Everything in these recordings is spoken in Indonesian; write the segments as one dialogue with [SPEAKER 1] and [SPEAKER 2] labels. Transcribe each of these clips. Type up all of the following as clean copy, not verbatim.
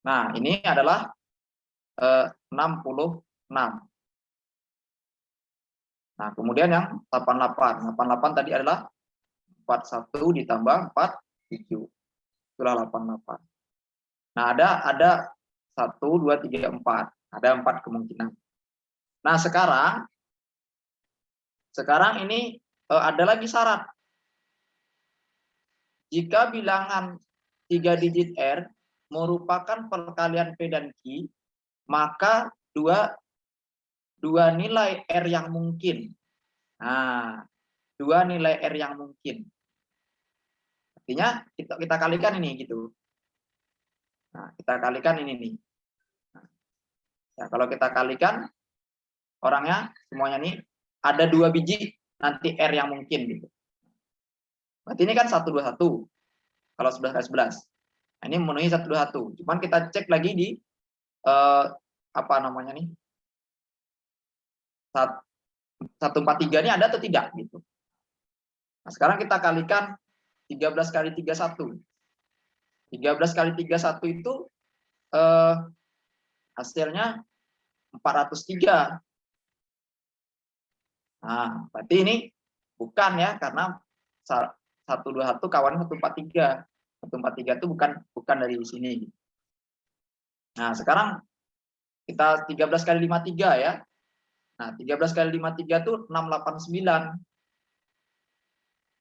[SPEAKER 1] Nah, ini adalah 66. Nah, kemudian yang 88. 88 tadi adalah 41 ditambah 47. Itulah 88. Nah, ada 1, 2, 3, 4. Ada 4 kemungkinan. Nah, sekarang ini ada lagi syarat. Jika bilangan 3 digit R merupakan perkalian P dan Q, maka dua nilai R yang mungkin. Nah, dua nilai R yang mungkin. Artinya kita kalikan ini gitu. Nah, kita kalikan ini nih. Nah, kalau kita kalikan orangnya semuanya nih ada 2 biji nanti R yang mungkin gitu. Berarti ini kan 121. Kalau 11 kali 11. Nah, ini memenuhi 121. Cuman kita cek lagi di apa namanya nih? 143 ini ada atau tidak gitu. Nah, sekarang kita kalikan 13 kali 31. 13 kali 31 itu hasilnya 403. Nah, berarti ini bukan ya, karena 121 kawan 143. 143 itu bukan dari sini. Nah, sekarang kita 13 kali 53 ya. Nah, 13 kali 53 itu 689.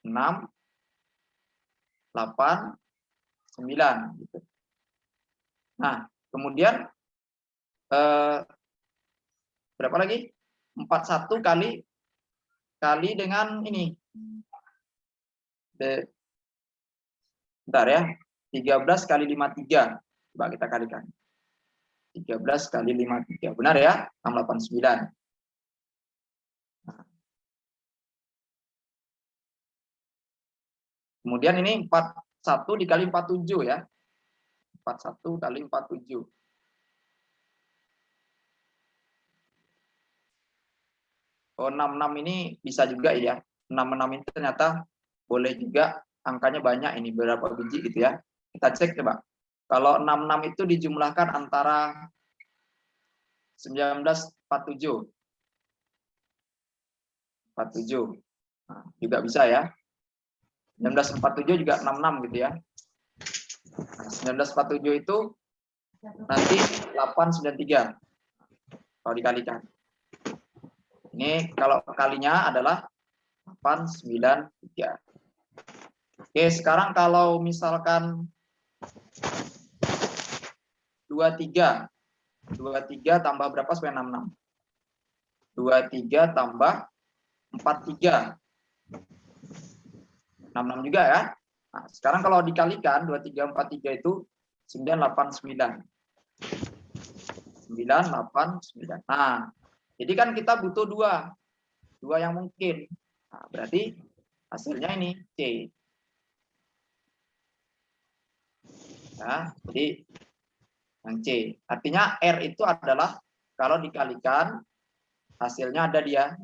[SPEAKER 1] 689 gitu. Nah, kemudian berapa lagi? 41 kali dengan ini. Bentar ya. 13 kali 53. Coba kita kalikan. 13 kali 53. Benar ya? 689. Nah. Kemudian ini 41 dikali 47 ya. 41 kali 47. Oh, 66 ini bisa juga ya. 66 ini ternyata boleh juga angkanya banyak ini, berapa biji gitu ya. Kita cek coba. Kalau 66 itu dijumlahkan antara 1947. 47. Nah, juga bisa ya. 1947 juga 66 gitu ya. Nah, 1947 itu nanti 893. Kalau dikalikan. Ini kalau kalinya adalah 893. Oke, sekarang kalau misalkan 23 tambah berapa supaya 66? 23 tambah 43. 66 juga ya. Nah, sekarang kalau dikalikan 23 43 itu 989. 989. Nah, jadi kan kita butuh dua yang mungkin. Nah, berarti hasilnya ini C. Ya, jadi yang C. Artinya R itu adalah kalau dikalikan hasilnya ada dia.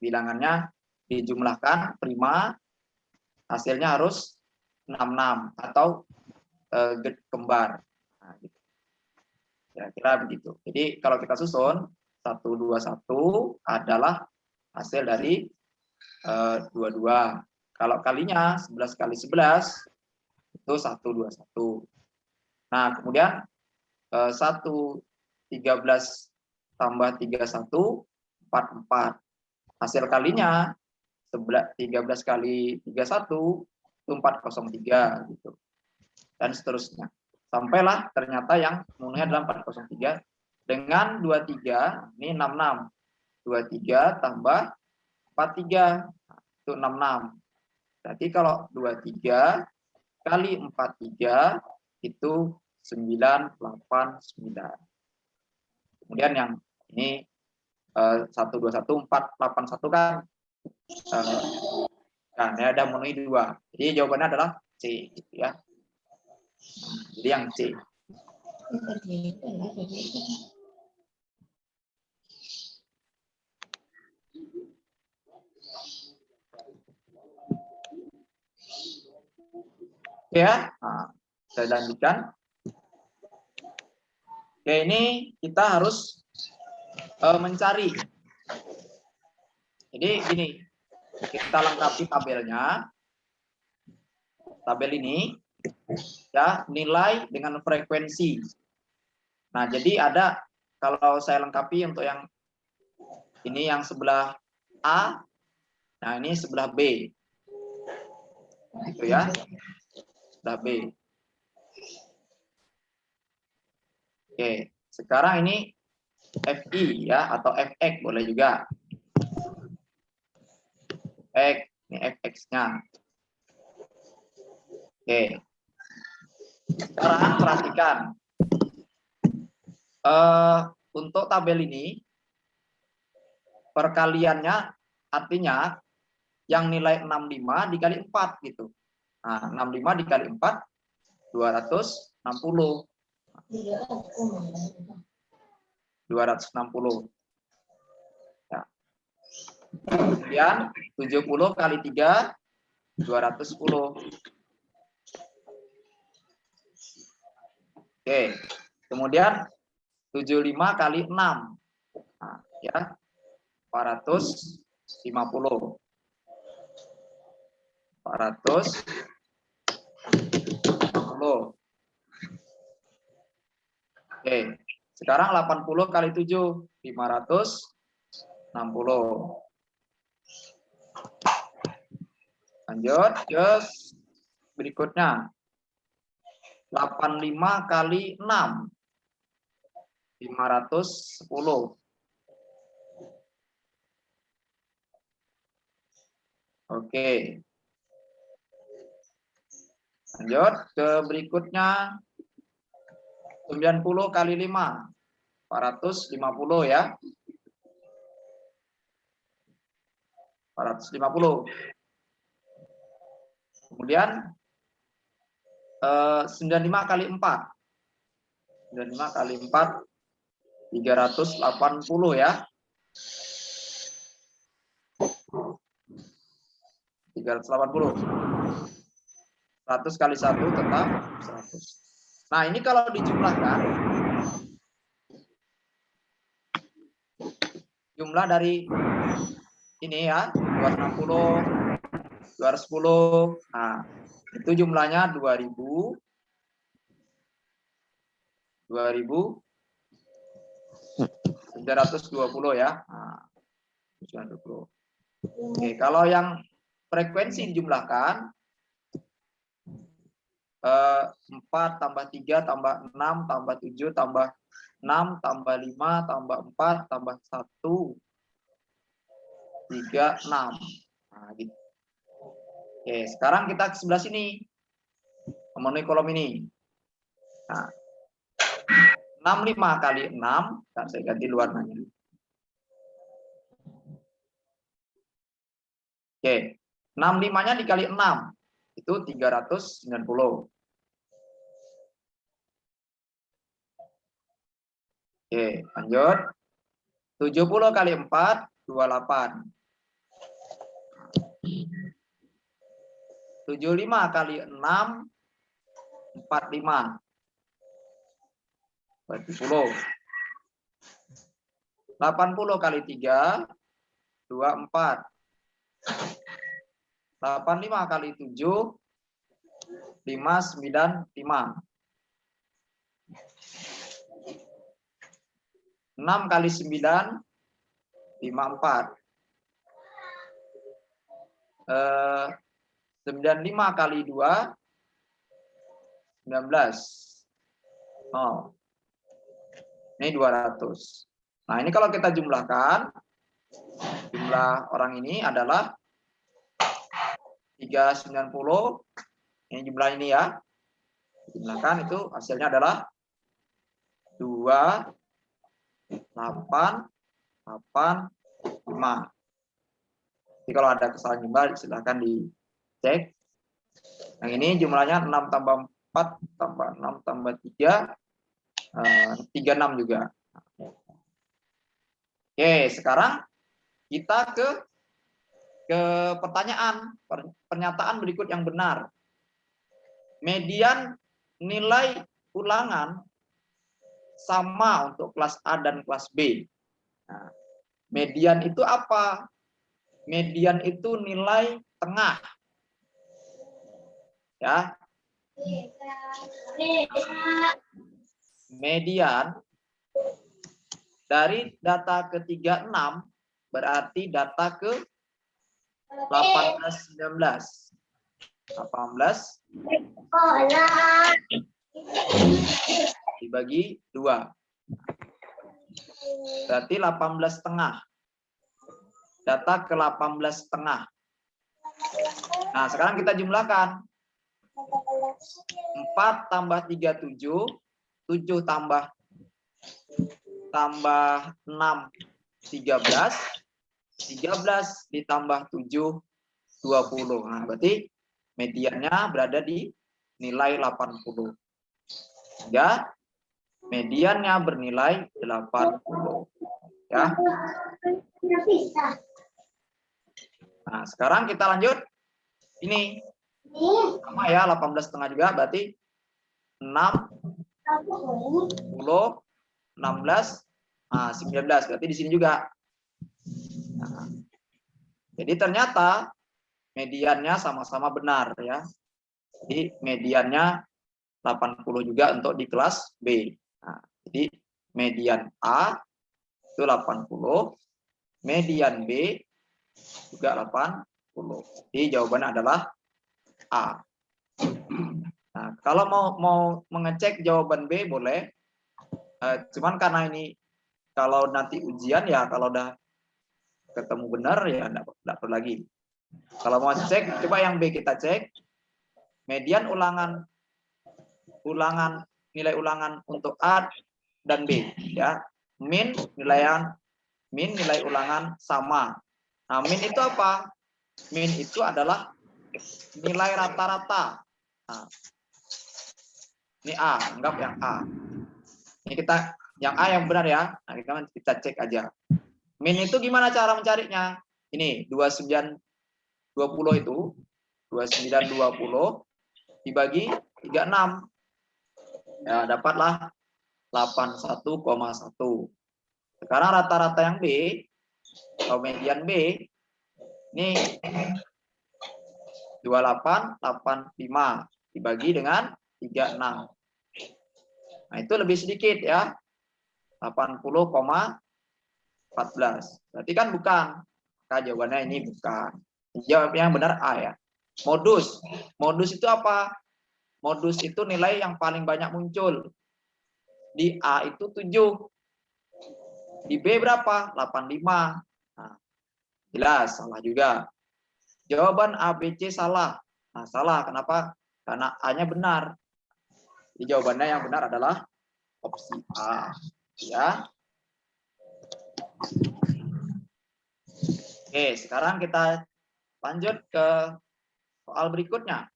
[SPEAKER 1] Bilangannya dijumlahkan prima, hasilnya harus 66 atau kembar. Nah, gitu. Kira-kira begitu. Jadi kalau kita susun 121 adalah hasil dari 22. Kalau kalinya 11 kali 11 itu 121. Nah, kemudian 13 tambah 31 44. Hasil kalinya 13 kali 31 itu 403 gitu. Dan seterusnya. Sampailah ternyata yang memenuhi adalah 403 dengan 23 ini 66. 23 tambah 43 itu 66. Berarti kalau 23 kali 43 itu 989. Kemudian yang ini 121 481 kan nah, ini ada memenuhi 2. Jadi jawabannya adalah C gitu ya. Jadi yang C. Ya, nah, saya lanjutkan. Oke, ini kita harus mencari. Jadi gini, kita lengkapi tabelnya. Tabel ini ya nilai dengan frekuensi. Nah, jadi ada, kalau saya lengkapi untuk yang ini yang sebelah A, nah ini sebelah B. Gitu ya. Sebelah B. Oke, sekarang ini FI ya, atau FX boleh juga. X, ini FX-nya. Oke. Sekarang perhatikan. Untuk tabel ini, perkaliannya artinya yang nilai 65 dikali 4 gitu. Nah, 65 dikali 4, 260. 260. Ya. Kemudian 70 kali 3, 210. Oke. Kemudian 75 kali 6. Nah, ya. 450. 450. Oke. Sekarang 80 kali 7, 560. Lanjut ke berikutnya. 85 kali 6, 510. Oke. Lanjut ke berikutnya. 90 kali 5, 450 ya. 450. Kemudian 95 kali 4. 95 kali 4, 380 ya. 380. 100 kali 1 tetap 100. Nah, ini kalau dijumlahkan, jumlah dari ini ya, 260, 210. Nah, itu jumlahnya 2.320 ya. Nah, 920. Oke, kalau yang frekuensi dijumlahkan 4 tambah 3 tambah 6 tambah 7 tambah 6 tambah 5 tambah 4 tambah 1 3 6. Nah, gitu. Oke, sekarang kita ke sebelah sini. Memenuhi kolom ini. Nah, 65 kali 6, kan saya ganti warnanya. Oke, 65-nya dikali 6, itu 390. Oke, lanjut. 70 kali 4, 28. 75 kali 6, 45. 40. 80 kali 3, 24. 85 kali 7, 595. 6 kali 9, 54. 95 kali 2, 19. Oh. Ini 200. Nah, ini kalau kita jumlahkan, jumlah orang ini adalah 390. Ini jumlah ini ya. Jumlahkan itu hasilnya adalah 2885. Jadi kalau ada kesalahan jumlah silahkan dicek. Yang ini jumlahnya 6 tambah 4 tambah 6 tambah 3, 36 juga. Oke, sekarang kita ke pertanyaan, pernyataan berikut yang benar. Median nilai ulangan sama untuk kelas A dan kelas B. Nah, median itu apa? Median itu nilai tengah. Ya. Median dari data ke 36 berarti data ke 18, 19. 18 dibagi 2. Berarti 18 setengah. Data ke 18 setengah. Nah, sekarang kita jumlahkan. 4 tambah 3, 7. 7 tambah 6, 13. 13 ditambah 7, 20. Nah, berarti mediannya berada di nilai 80. Ya, mediannya bernilai 80. Ya. Nah, sekarang kita lanjut. Ini sama ya, 18,5 juga, berarti 6, 10, 16, 19. Berarti di sini juga. Nah, jadi ternyata mediannya sama-sama benar ya. Jadi mediannya 80 juga untuk di kelas B. Nah, jadi median A itu 80, median B juga 80. Jadi jawabannya adalah A. Nah, kalau mau mengecek jawaban B boleh. Cuman karena ini kalau nanti ujian ya kalau udah ketemu benar ya enggak perlu lagi. Kalau mau cek coba yang B kita cek. Median nilai ulangan untuk A dan B ya. Min nilai ulangan sama. Nah, min itu apa? Min itu adalah nilai rata-rata. Nah, ini A, anggap yang A. Ini kita yang A yang benar ya. Nah, kita cek aja. Min itu gimana cara mencarinya? Ini 29 20 itu 29 20 dibagi 36. Ya, dapatlah 81,1. Sekarang rata-rata yang B atau median B ini 2885 dibagi dengan 36. Nah, itu lebih sedikit ya. 80,14. Berarti kan bukan. Maka jawabannya ini bukan. Jawab yang benar A ya. Modus. Modus itu apa? Modus itu nilai yang paling banyak muncul. Di A itu 7. Di B berapa? 85. Nah, jelas salah juga. Jawaban A, B, C salah. Nah, salah. Kenapa? Karena A-nya benar. Jadi jawabannya yang benar adalah opsi A. Ya. Oke, sekarang kita lanjut ke soal berikutnya.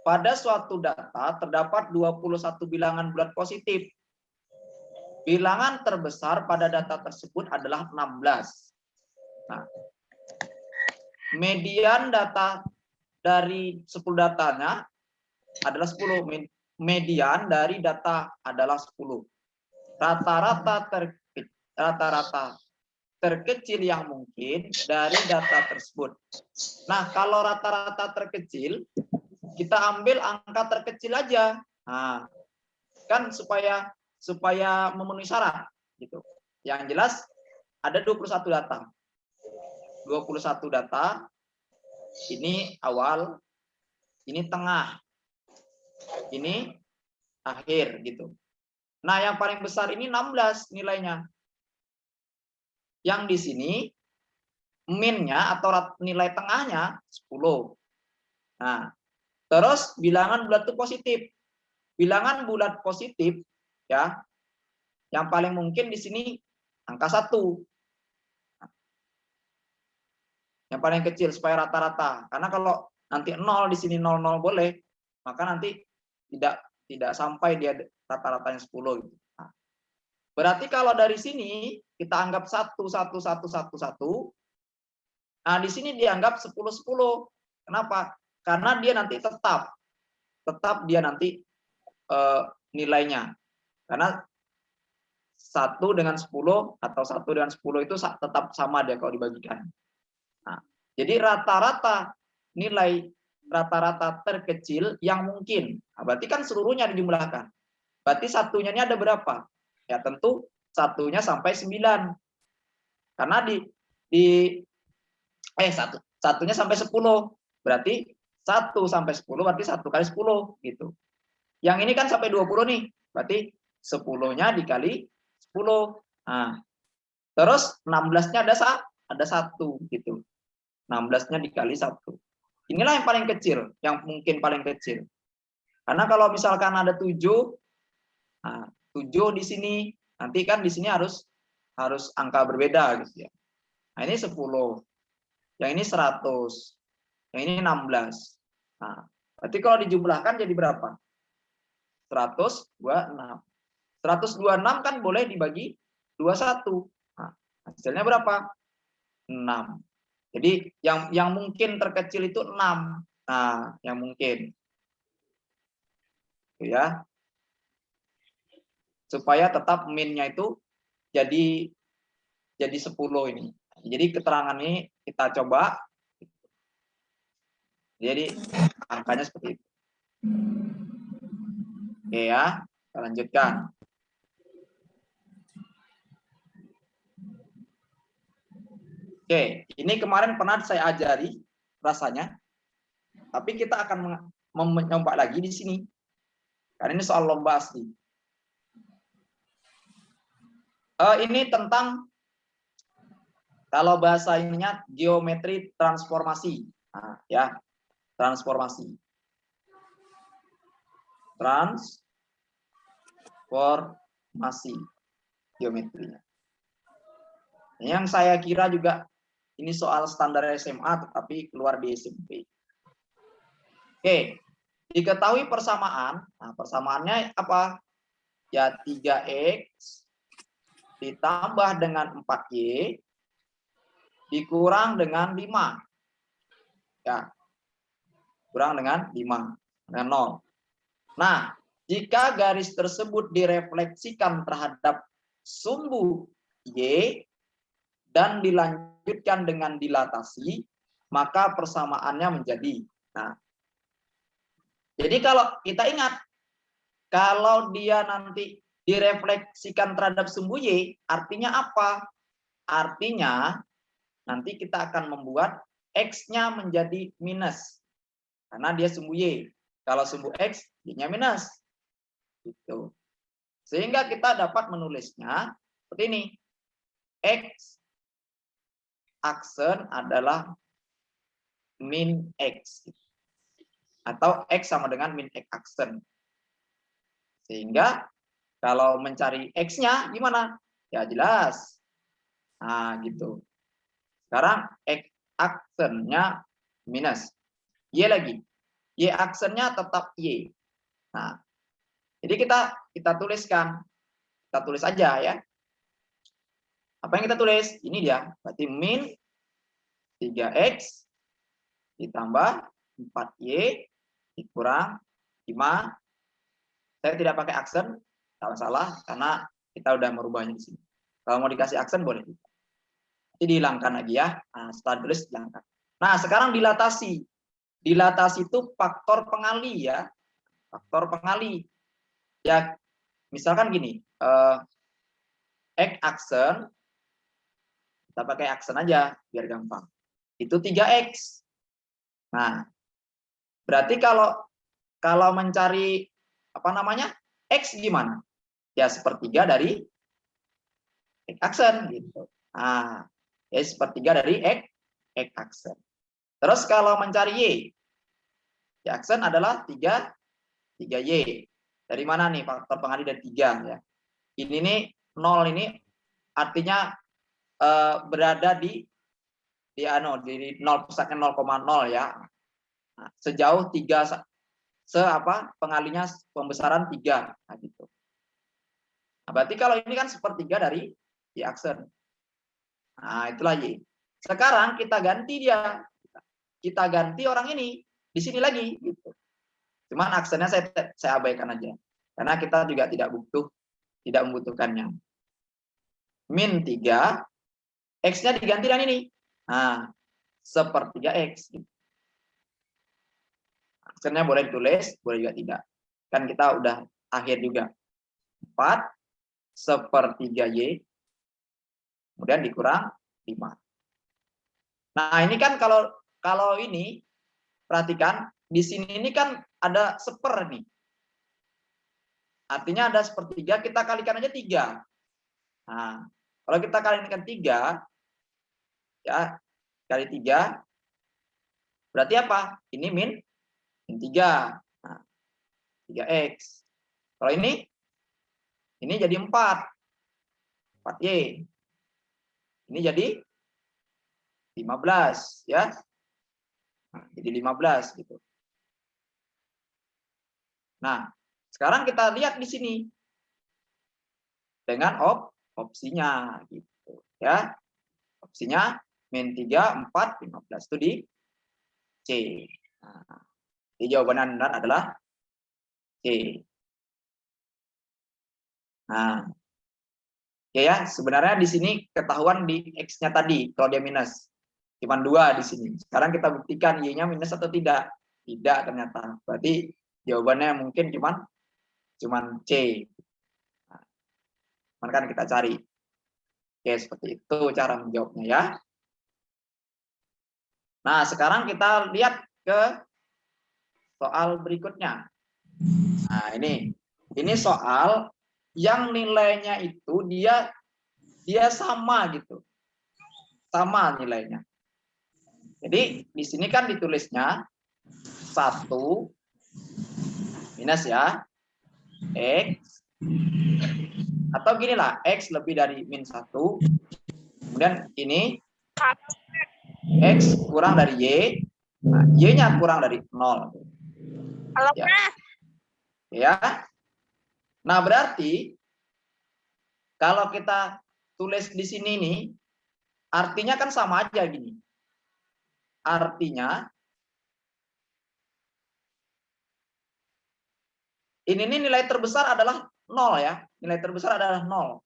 [SPEAKER 1] Pada suatu data terdapat 21 bilangan bulat positif. Bilangan terbesar pada data tersebut adalah 16. Nah, median data dari 10 datanya adalah 10. Median dari data adalah 10. Rata-rata terkecil yang mungkin dari data tersebut. Nah, kalau rata-rata terkecil, kita ambil angka terkecil aja. Nah, kan supaya memenuhi syarat gitu. Yang jelas ada 21 data. 21 data. Ini awal, ini tengah. Ini akhir gitu. Nah, yang paling besar ini 16 nilainya. Yang di sini min-nya atau nilai tengahnya 10. Nah, terus bilangan bulat itu positif. Bilangan bulat positif ya. Yang paling mungkin di sini angka 1. Yang paling kecil supaya rata-rata. Karena kalau nanti 0 di sini 00 boleh, maka nanti tidak sampai dia rata-ratanya 10 gitu. Nah, berarti kalau dari sini kita anggap 1 1 1 1 1. Nah, di sini dianggap 10 10. Kenapa? karena dia nanti tetap dia nanti nilainya. Karena 1 dengan 10 atau 1 dengan 10 itu tetap sama dia kalau dibagikan. Nah, jadi rata-rata nilai rata-rata terkecil yang mungkin. Nah, berarti kan seluruhnya dijumlahkan. Berarti satunya ini ada berapa? Ya tentu satunya sampai 9. Karena satunya sampai 10. Berarti 1 sampai 10 berarti 1 kali 10 gitu. Yang ini kan sampai 20 nih. Berarti 10-nya dikali 10. Nah, terus 16-nya ada 1 gitu. 16-nya dikali 1. Inilah yang paling kecil, yang mungkin paling kecil. Karena kalau misalkan ada 7, nah, 7 di sini, nanti kan di sini harus angka berbeda gitu ya. Nah, ini 10. Yang ini 100. Yang ini 16. Nah, berarti kalau dijumlahkan jadi berapa? 126. 126 kan boleh dibagi 21. Nah, hasilnya berapa? 6. Jadi yang mungkin terkecil itu 6. Nah, yang mungkin. Ya. Supaya tetap min-nya itu jadi 10 ini. Jadi keterangan ini kita coba. Jadi angkanya seperti itu. Oke ya, kita lanjutkan. Oke, ini kemarin pernah saya ajari rasanya, tapi kita akan mencoba lagi di sini. Karena ini soal lomba asli. Ini tentang kalau bahasa ininya geometri transformasi. Nah, ya, transformasi. Transformasi geometrinya. Yang saya kira juga ini soal standar SMA tetapi keluar di SMP. Oke, diketahui persamaan. Nah, persamaannya apa? Ya 3x ditambah dengan 4y dikurang dengan 5. Ya. Kurang dengan 5. Dengan 0. Nah, jika garis tersebut direfleksikan terhadap sumbu Y dan dilanjutkan dengan dilatasi, maka persamaannya menjadi. Nah, jadi kalau kita ingat, kalau dia nanti direfleksikan terhadap sumbu Y, artinya apa? Artinya nanti kita akan membuat X-nya menjadi minus. Karena dia sumbu Y. Kalau sumbu X, Y-nya minus. Gitu. Sehingga kita dapat menulisnya seperti ini. X aksen adalah min X. Atau X sama dengan min X aksen. Sehingga kalau mencari X-nya gimana? Ya jelas. Nah, gitu. Sekarang X aksennya minus. Y lagi. Y aksennya tetap Y. Nah, jadi kita tuliskan. Kita tulis aja ya. Apa yang kita tulis? Ini dia. Berarti min 3x ditambah 4y dikurang 5. Saya tidak pakai aksen, tidak masalah karena kita udah merubahnya di sini. Kalau mau dikasih aksen boleh. Nanti dihilangkan lagi ya. Nah, setelah tulis dihilangkan. Nah, sekarang dilatasi. Dilatasi itu faktor pengali ya. Faktor pengali. Ya, misalkan gini. X aksen, kita pakai aksen aja biar gampang. Itu 3x. Nah, berarti kalau mencari apa namanya? X gimana? Ya sepertiga dari X aksen gitu. Nah, ya sepertiga dari X aksen. Terus kalau mencari Y, Y aksen adalah 3y. Dari mana nih faktor pengali dari 3 ya? Ini nih 0 ini artinya berada di 0 pusatnya 0,0 ya. Nah, sejauh 3 pengalinya pembesaran 3 nah, gitu. Nah, berarti kalau ini kan sepertiga dari Y aksen. Nah, itulah Y. Sekarang kita ganti dia. Kita ganti orang ini di sini lagi gitu. Cuman aksennya saya abaikan aja. Karena kita juga tidak membutuhkannya. Min 3, X-nya diganti dengan ini. Nah, sepertiga X. Aksennya boleh ditulis, boleh juga tidak. Kan kita udah akhir juga. 4 sepertiga Y, kemudian dikurang 5. Nah, ini kan kalau ini, perhatikan, di sini ini kan ada seper nih. Artinya ada sepertiga, kita kalikan aja 3. Nah, kalau kita kalikan 3, ya, kali 3, berarti apa? Ini min 3. Nah, 3X. Kalau ini jadi 4Y. Ini jadi 15, ya. Nah, jadi 15 gitu. Nah, sekarang kita lihat di sini dengan opsinya gitu, ya. Opsinya min 3, 4, 15 itu di C. Nah, jadi jawaban yang benar adalah C. Nah, oke ya, sebenarnya di sini ketahuan di X-nya tadi kalau dia minus. Cuman 2 di sini. Sekarang kita buktikan Y-nya minus atau tidak. Tidak ternyata. Berarti jawabannya mungkin cuman C. Nah, kan kita cari. Oke, seperti itu cara menjawabnya ya. Nah, sekarang kita lihat ke soal berikutnya. Nah, ini soal yang nilainya itu dia sama gitu. Sama nilainya. Jadi di sini kan ditulisnya 1 minus ya X, atau gini lah, X lebih dari min 1, kemudian ini X kurang dari Y, nah, Y-nya kurang dari 0. Ya. Ya. Nah, berarti kalau kita tulis di sini nih, artinya kan sama aja gini. Artinya ini nilai terbesar adalah 0 ya. Nilai terbesar adalah 0.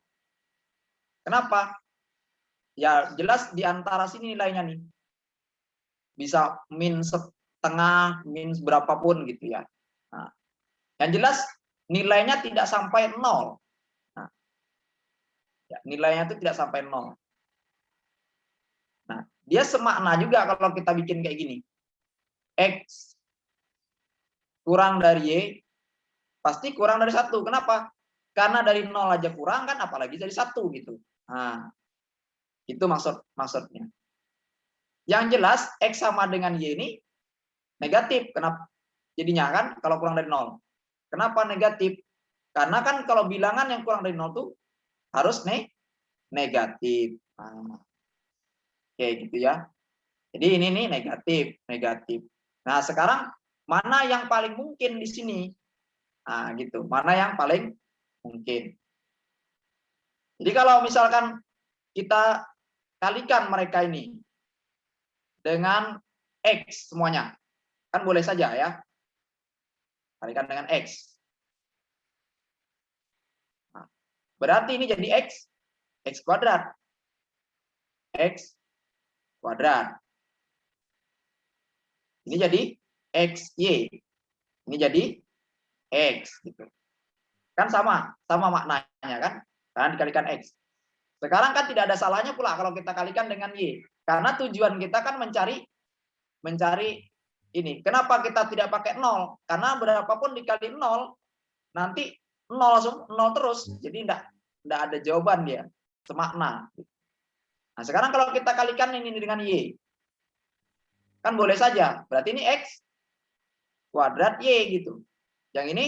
[SPEAKER 1] Kenapa? Ya jelas di antara sini nilainya nih. Bisa min setengah, min berapapun gitu ya. Nah, yang jelas nilainya tidak sampai 0. Nah, ya, nilainya itu tidak sampai 0. Nah, dia semakna juga kalau kita bikin kayak gini. X kurang dari Y pasti kurang dari 1. Kenapa? Karena dari 0 aja kurang kan, apalagi dari 1 gitu. Nah, itu maksudnya. Yang jelas X sama dengan Y ini negatif. Kenapa? Jadinya kan kalau kurang dari 0. Kenapa negatif? Karena kan kalau bilangan yang kurang dari 0 tuh harus negatif. Nah, kayak gitu ya. Jadi ini nih negatif. Nah, sekarang mana yang paling mungkin di sini? Nah, gitu. Mana yang paling mungkin? Jadi kalau misalkan kita kalikan mereka ini dengan X semuanya, kan boleh saja ya. Kalikan dengan X. Nah, berarti ini jadi X kuadrat. X kuadrat. Ini jadi XY. Ini jadi X gitu. Kan sama maknanya kan? Karena dikalikan X. Sekarang kan tidak ada salahnya pula kalau kita kalikan dengan Y. Karena tujuan kita kan mencari ini. Kenapa kita tidak pakai 0? Karena berapapun dikali 0, nanti 0 langsung 0 terus. Jadi enggak ada jawaban dia. Semakna. Nah, sekarang kalau kita kalikan ini dengan Y, kan boleh saja. Berarti ini X kuadrat Y gitu. Yang ini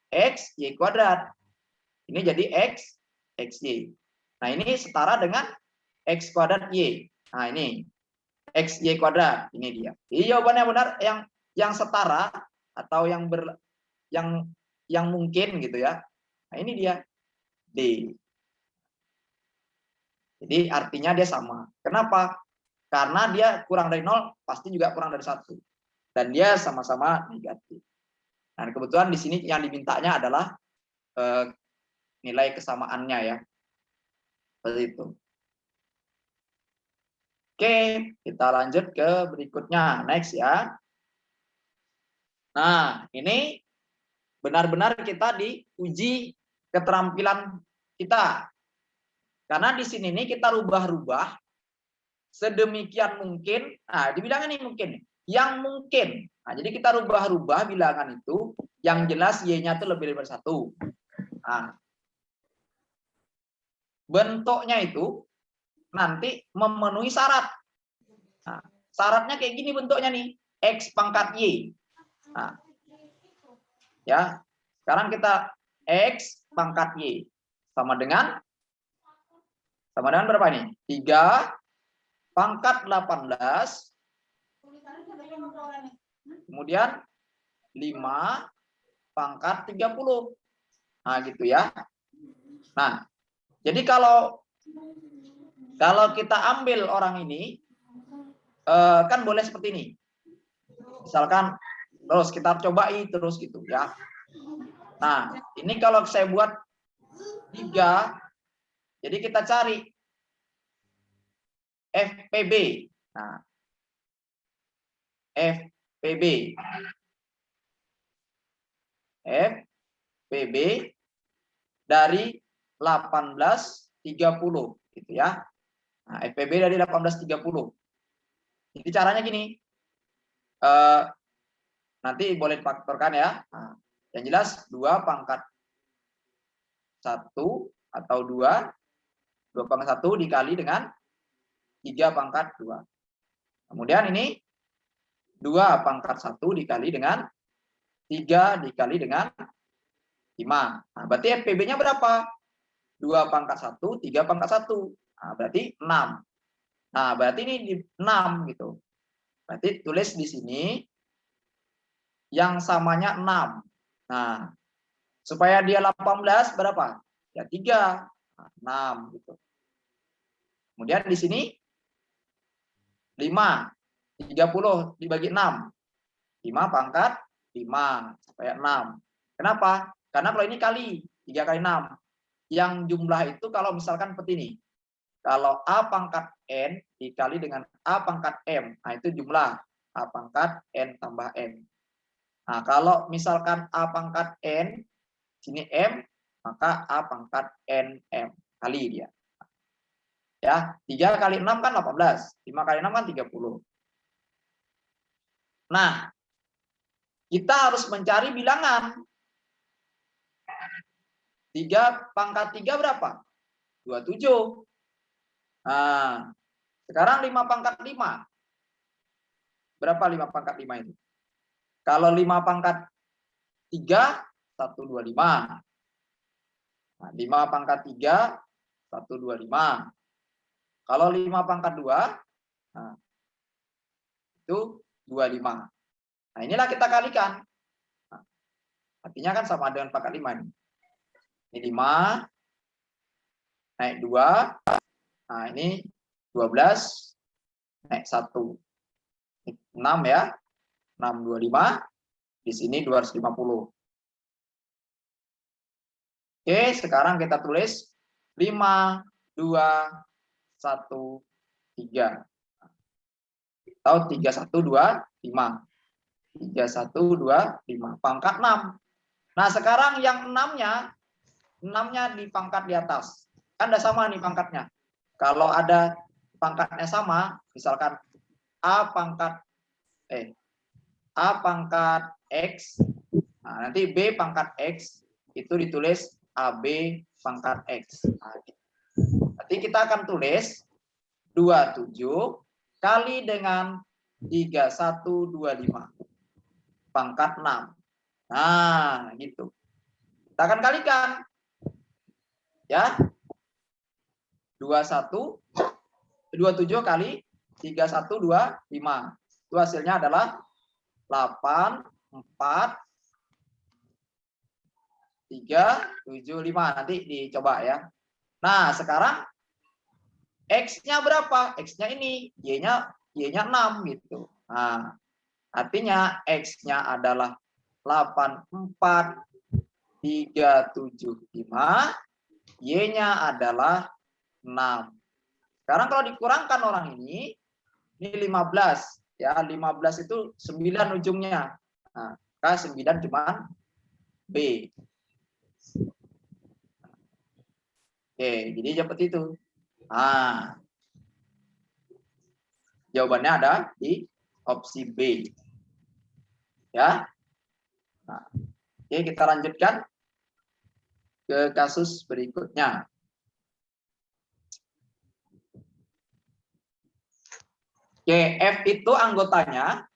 [SPEAKER 1] X Y kuadrat. Ini jadi XY. Nah, ini setara dengan X kuadrat Y. Nah, ini XY kuadrat. Ini dia. Jadi jawabannya benar yang setara atau yang mungkin gitu ya. Nah, ini dia. D. Jadi artinya dia sama. Kenapa? Karena dia kurang dari 0, pasti juga kurang dari 1. dan dia sama-sama negatif. Nah, kebetulan di sini yang dimintanya adalah nilai kesamaannya ya. Seperti itu. Oke, kita lanjut ke berikutnya. Next ya. Nah, ini benar-benar kita diuji keterampilan kita. Karena di sini nih kita rubah-rubah sedemikian mungkin. Nah, di bilangan ini mungkin. Yang mungkin. Nah, jadi kita rubah-rubah bilangan itu. Yang jelas Y-nya itu lebih dari 1. Nah, bentuknya itu nanti memenuhi syarat. Nah, syaratnya kayak gini bentuknya nih. X pangkat Y. Nah, ya. Sekarang kita X pangkat Y. Sama dengan berapa nih? 3 pangkat 18. Kemudian 5 pangkat 30. Nah, gitu ya. Nah, jadi kalau kita ambil orang ini, kan boleh seperti ini. Misalkan, terus kita cobai terus gitu ya. Nah, ini kalau saya buat 3, jadi kita cari FPB. Nah, FPB dari 1830 gitu ya. Nah, FPB dari 1830. Jadi caranya gini. Nanti boleh difaktorkan ya. Nah, yang jelas 2 pangkat 1 atau 2 pangkat 1 dikali dengan 3 pangkat 2. Kemudian ini 2 pangkat 1 dikali dengan 3 dikali dengan 5. Nah, berarti FPB-nya berapa? 2 pangkat 1, 3 pangkat 1. Nah, berarti 6. Nah, berarti ini di 6 gitu. Berarti tulis di sini yang samanya 6. Nah, supaya dia 18 berapa? Ya 3. Nah, 6 gitu. Kemudian di sini 5. 30 dibagi 6. 5 pangkat 5 supaya 6. Kenapa? Karena kalau ini kali 3 kali 6. Yang jumlah itu kalau misalkan seperti ini. Kalau A pangkat N dikali dengan A pangkat M. Nah, itu jumlah A pangkat N tambah M. Nah, kalau misalkan A pangkat N, sini M, maka A pangkat N M kali dia. Ya, 3 kali 6 kan 18. 5 kali 6 kan 30. Nah, kita harus mencari bilangan. 3 pangkat 3 berapa? 27. Nah, sekarang 5 pangkat 5. Berapa 5 pangkat 5 itu? Kalau 5 pangkat 3, 125. Nah, 5 pangkat 3, 125. Kalau 5 pangkat 2, nah, itu 25. Nah, inilah kita kalikan. Nah, artinya kan sama dengan pangkat 5 ini. Ini 5, naik 2. Nah, ini 12, naik 1. 6 ya. 625. Di sini 250. Oke, sekarang kita tulis 5, 2, 1, 3. Atau 3, 1, 2, 5. 3, 1, 2, 5. Pangkat 6. Nah, sekarang yang 6-nya di pangkat di atas. Kan udah sama nih pangkatnya. Kalau ada pangkatnya sama, misalkan A pangkat X, nah, nanti B pangkat X itu ditulis AB pangkat X. Nah, nanti kita akan tulis 27 kali dengan 3125 pangkat 6. Nah, gitu. Kita akan kalikan. Ya. 27 kali 3125. Itu hasilnya adalah 8, 4, 3, 7, 5. Nanti dicoba ya. Nah, sekarang X-nya berapa? X-nya ini, Y-nya 6 gitu. Nah, Artinya X-nya adalah 84375, Y-nya adalah 6. Sekarang kalau dikurangkan orang ini 15. Ya, 15 itu 9 ujungnya. Nah, maka 9 cuma B. Oke, jadi seperti itu. Nah, jawabannya ada di opsi B. Ya. Nah, oke, kita lanjutkan ke kasus berikutnya. Oke, F itu anggotanya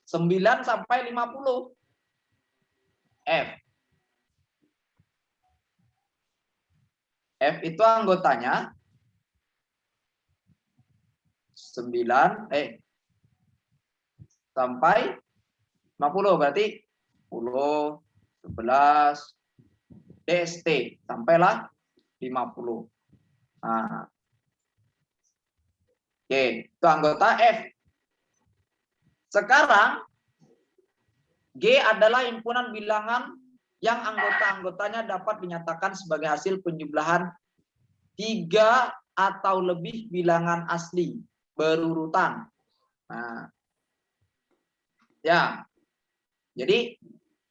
[SPEAKER 1] 9 sampai 50. F. F itu anggotanya 9 sampai 50, berarti 10, 11, DST sampailah 50. Nah, oke, itu anggota F. Sekarang G adalah himpunan bilangan yang anggota-anggotanya dapat dinyatakan sebagai hasil penjumlahan 3 atau lebih bilangan asli berurutan. Nah, ya. Jadi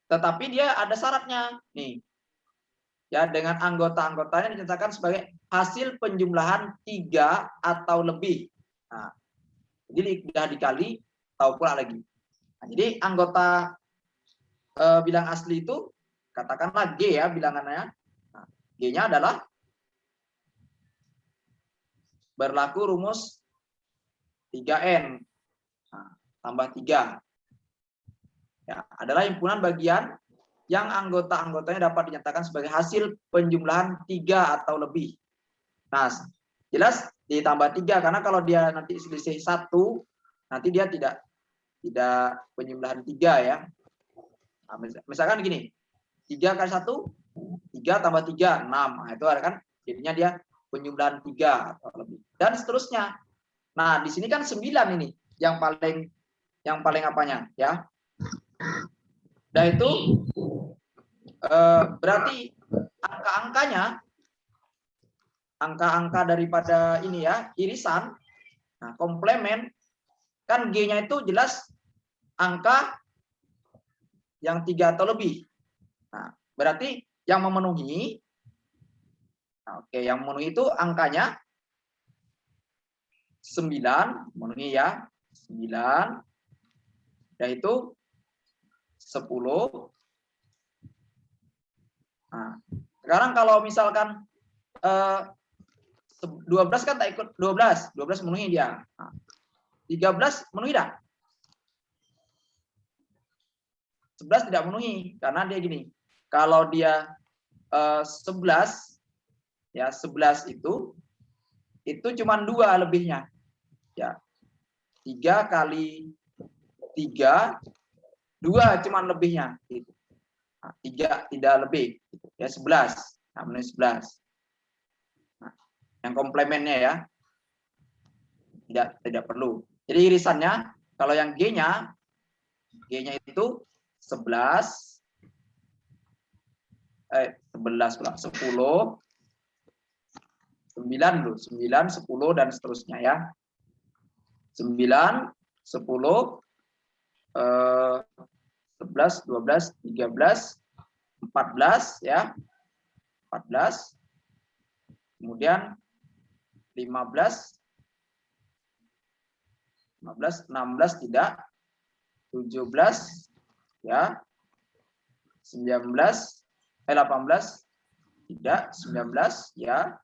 [SPEAKER 1] tetapi dia ada syaratnya nih. Ya, dengan anggota-anggotanya dinyatakan sebagai hasil penjumlahan 3 atau lebih. Nah, jadi sudah dikali tahu pula lagi. Nah, jadi anggota bilang asli itu katakanlah G ya bilangannya. Nah, G-nya adalah berlaku rumus 3N. Nah, tambah 3. Ya, adalah himpunan bagian yang anggota-anggotanya dapat dinyatakan sebagai hasil penjumlahan 3 atau lebih. Nah, jelas ditambah 3 karena kalau dia nanti selisih 1, nanti dia tidak penjumlahan 3 ya. Nah, misalkan gini, 3 kali 1, 3 tambah 3, 6. Nah, itu ada kan jadinya dia penjumlahan 3 atau lebih. Dan seterusnya. Nah, di sini kan 9 ini yang paling apanya ya. Dan itu berarti angka-angka daripada ini ya, irisan. Nah, komplement kan G-nya itu jelas angka yang 3 atau lebih. Nah, berarti yang memenuhi, yang memenuhi itu angkanya 9, memenuhi ya, 9, yaitu 10. Nah, sekarang kalau misalkan 12 kan tak ikut 12 memenuhi dia. Nah, 13 memenuhi tidak? 11 tidak memenuhi karena dia gini. Kalau dia 11 ya 11 itu cuma 2 lebihnya. Ya. 3 kali 3 2 cuma lebihnya gitu. Nah, 3 tidak lebih gitu. Ya 11. Nah, memenuhi 11. Nah, yang komplemennya ya. Tidak perlu. Jadi irisannya kalau yang G-nya itu 11 pula 10 9 dulu, 9, 10 dan seterusnya ya. 9, 10, 11, 12, 13, 14 ya. 14. Kemudian 15, 16 tidak. 17 ya. 19, 18 tidak, 19 ya.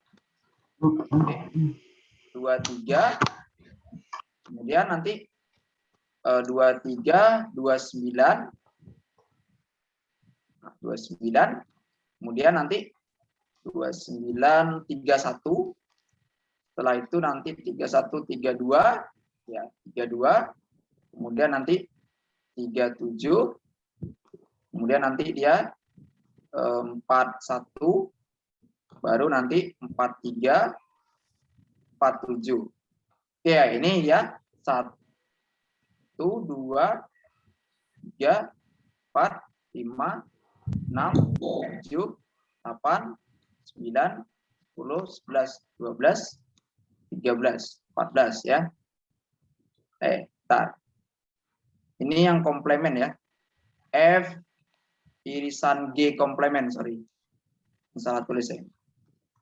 [SPEAKER 1] 23, kemudian nanti 23, 29, 29, kemudian nanti 29, 31, setelah itu nanti 31, 32, ya 32, kemudian nanti 37, kemudian nanti dia 41, baru nanti 43, 47. Ya, ini ya 1, 2, 3, 4, 5, 6, 7, 8, 9, 10, 11, 12, 13, 14 ya. Bentar. Ini yang komplement ya. F irisan G komplement, sorry. Salah tulis ya.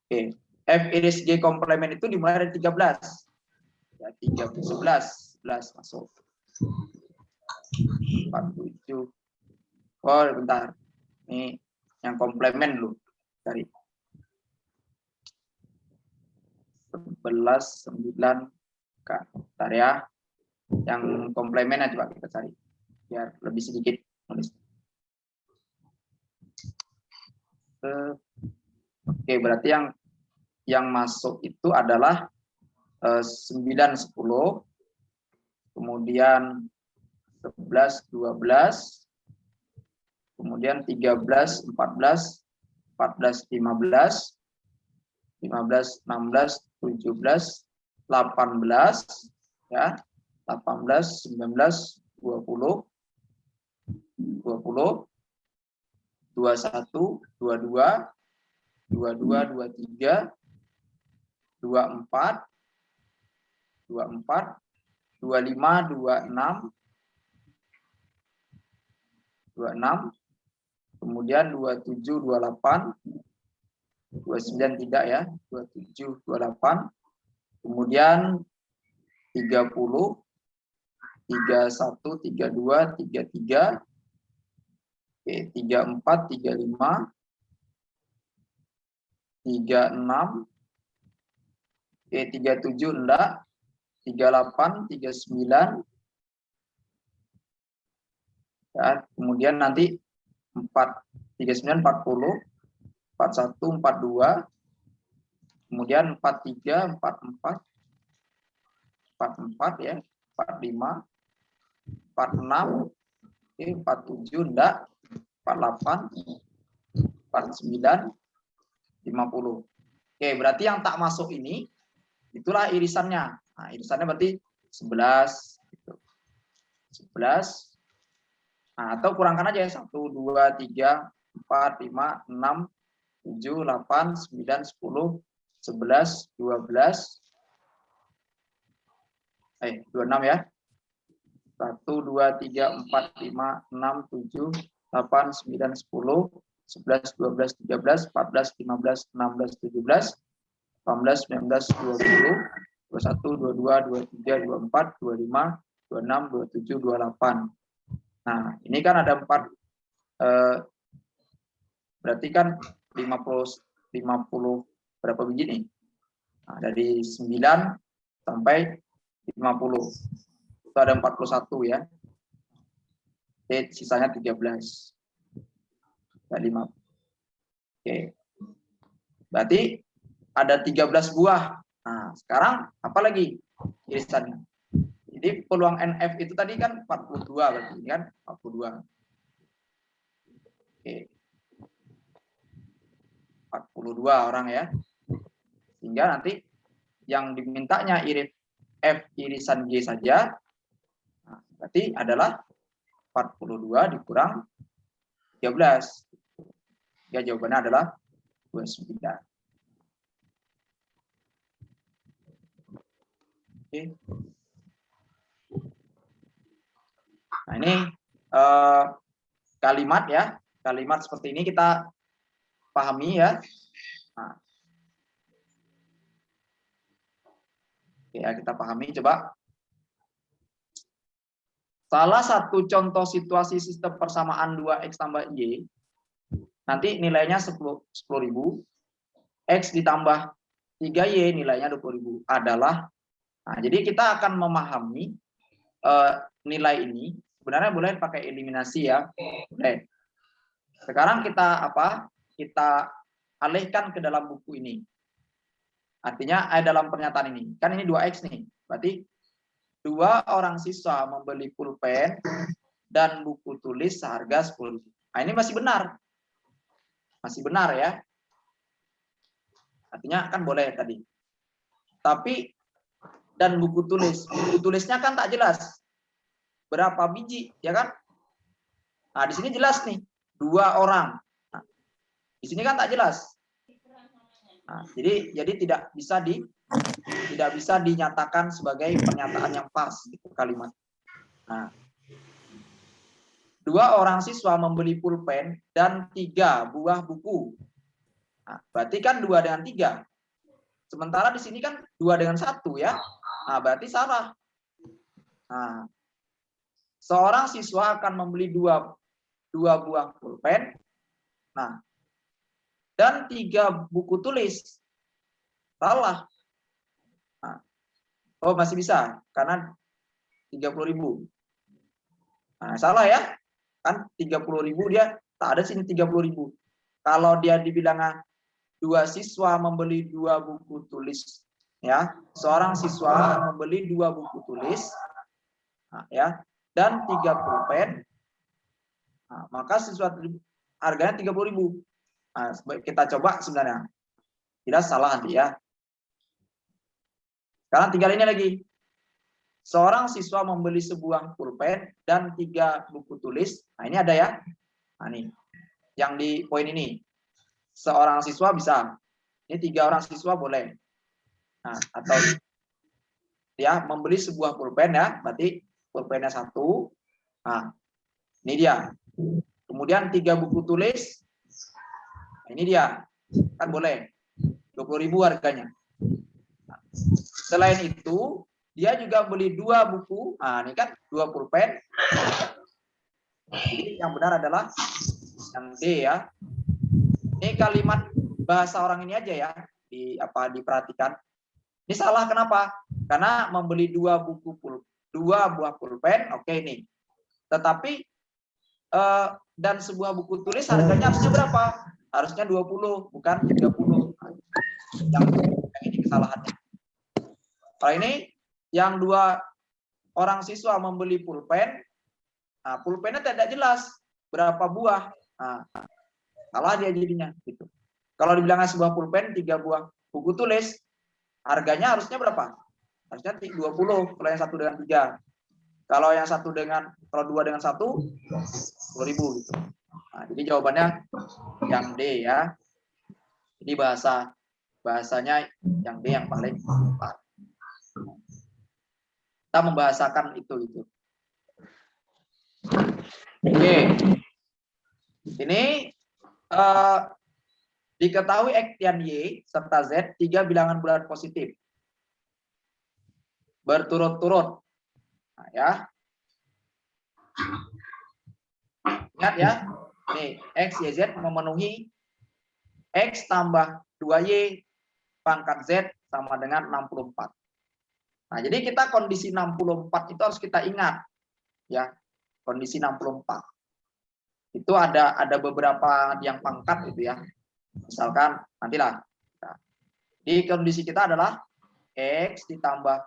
[SPEAKER 1] Oke. F iris G komplement itu dimulai dari 13. Ya, 11 masuk. 47. Oh, bentar. Ini yang komplement dulu. Cari. 11, 9. Bentar ya. Yang komplemennya coba kita cari. Biar lebih sedikit nulis. Oke, berarti yang masuk itu adalah 9, 10. Kemudian 11, 12. Kemudian 13, 14, 14, 15, 15, 16, 17, 18, ya, 18, 19, 20, 20, 21, 22, 22, 23, 24, 24, 25, 26, 26, kemudian 27, 28, 29 tidak ya, 27, 28, kemudian 30, 31, 32, 33, 34, 35, 36, 37 enggak, 38, 39, ya, kemudian nanti 39, 40, 41, 42, kemudian 43, 44, 44 ya, 45, 46, 47 enggak, 48, 49, 50. Oke, berarti yang tak masuk ini itulah irisannya. Nah, irisannya berarti 11 gitu. 11. Nah, atau kurangkan aja ya, 1, 2, 3, 4, 5, 6, 7, 8, 9, 10, 11, 12, 26 ya. 1, 2, 3, 4, 5, 6, 7, 8, 9, 10, 11, 12, 13, 14, 15, 16, 17, 18, 19, 20, 21, 22, 23, 24, 25, 26, 27, 28. Nah, ini kan ada 4, berarti kan 50 berapa biji nih? Nah, dari 9 sampai 50. Itu ada 41 ya. Oke, sisanya 13. Ada 5. Oke. Berarti ada 13 buah. Nah, sekarang apa lagi irisannya? Jadi peluang NF itu tadi kan 42 berarti kan 42. Oke. 42 orang ya. Sehingga nanti yang dimintanya F irisan G saja. Nah, berarti adalah 42 dikurang 13. Ya, jawabannya adalah 29. Oke. Nah, ini kalimat ya. Kalimat seperti ini kita pahami ya. Nah. Oke, ya, kita pahami coba. Salah satu contoh situasi sistem persamaan 2x tambah y, nanti nilainya 10.000, x ditambah 3y nilainya 20.000 adalah, nah, jadi kita akan memahami nilai ini, sebenarnya boleh pakai eliminasi ya, boleh. Sekarang kita kita alihkan ke dalam buku ini. Artinya dalam pernyataan ini, kan ini 2x nih, berarti 2 orang siswa membeli pulpen dan buku tulis seharga 10.000. Nah, ini masih benar. Masih benar ya. Artinya kan boleh tadi. Tapi dan buku tulisnya kan tak jelas. Berapa biji, ya kan? Nah, di sini jelas nih, 2 orang. Nah, di sini kan tak jelas. Nah, jadi tidak bisa dinyatakan sebagai pernyataan yang pas gitu kalimat. Nah, 2 orang siswa membeli pulpen dan 3 buah buku. Nah, berarti kan 2 dengan 3. Sementara di sini kan 2 dengan 1 ya. Nah, berarti salah. Nah, seorang siswa akan membeli 2 buah pulpen. Nah, dan 3 buku tulis. Salah. Nah, oh, masih bisa karena 30.000. Nah, salah ya. Kan 30.000 dia tak ada sini 30.000. Kalau dia dibilang 2 siswa membeli 2 buku tulis ya. Seorang siswa membeli 2 buku tulis. Nah, ya, dan 3 pulpen. Nah, maka siswa harganya 30.000. Nah, kita coba sebenarnya. Tidak salah nanti ya. Sekarang tinggal ini lagi. Seorang siswa membeli sebuah pulpen dan 3 buku tulis. Nah, ini ada ya. Nah, ini. Yang di poin ini. Seorang siswa bisa. Ini 3 orang siswa boleh. Nah, atau ya membeli sebuah pulpen ya. Berarti pulpennya 1. Nah, ini dia. Kemudian 3 buku tulis. Nah, ini dia. Kan boleh. 20.000 harganya. Nah, selain itu, dia juga beli 2 buku. Nah, ini kan 2 pulpen. Jadi yang benar adalah yang D ya. Ini kalimat bahasa orang ini aja ya. Diperhatikan. Ini salah kenapa? Karena membeli 2 buah pulpen, oke ini. Tetapi dan sebuah buku tulis harganya harusnya berapa? Harusnya 20, bukan 30. Yang ini kesalahannya. Kalau ini yang 2 orang siswa membeli pulpen, nah, pulpennya tidak jelas berapa buah. Nah, salah dia jadinya gitu. Kalau dibilangnya sebuah pulpen 3 buah buku tulis, harganya harusnya berapa? Harusnya 20 kalau yang 1 dengan 3. Kalau yang 2 dengan 1 10.000 gitu. Nah, jadi jawabannya yang D ya. Jadi bahasanya yang D yang paling tepat. Kita membahasakan itu gitu. Oke. Ini diketahui X dan Y serta Z 3 bilangan bulan positif. Berturut-turut. Nah, ya. Ingat ya. Nih, X, Y, Z memenuhi X tambah 2Y pangkat Z sama dengan 64. Nah, jadi kita kondisi 64 itu harus kita ingat. Ya, kondisi 64. Itu ada beberapa yang pangkat gitu ya. Misalkan nantilah. Di kondisi kita adalah X ditambah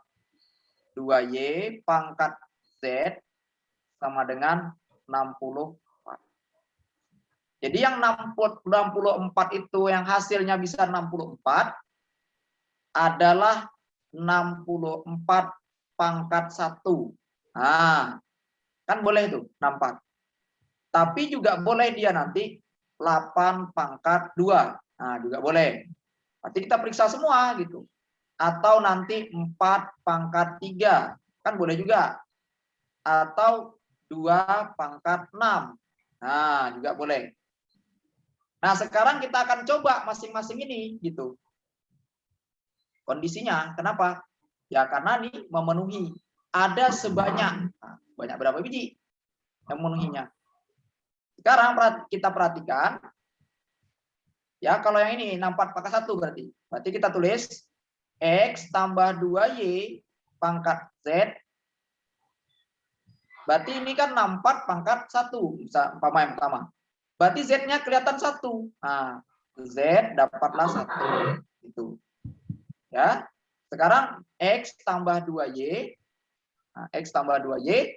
[SPEAKER 1] 2Y pangkat Z sama dengan 64. Jadi yang 64 itu yang hasilnya bisa 64 adalah 64 pangkat 1. Nah, kan boleh itu 64. Tapi juga boleh dia nanti 8 pangkat 2. Nah, juga boleh. Berarti kita periksa semua gitu. Atau nanti 4 pangkat 3. Kan boleh juga. Atau 2 pangkat 6. Nah, juga boleh. Nah, sekarang kita akan coba masing-masing ini gitu. Kondisinya, kenapa? Ya karena ini memenuhi. Ada sebanyak. Nah, banyak berapa biji yang memenuhinya? Sekarang kita perhatikan. Ya, kalau yang ini 64 pangkat 1 berarti. Berarti kita tulis X tambah 2Y pangkat Z. Berarti ini kan 64 pangkat 1. Bisa umpama yang pertama. Berarti Z-nya kelihatan 1. Nah, Z dapatlah 1. Itu. Ya. Sekarang X tambah 2Y. Nah, X tambah 2Y.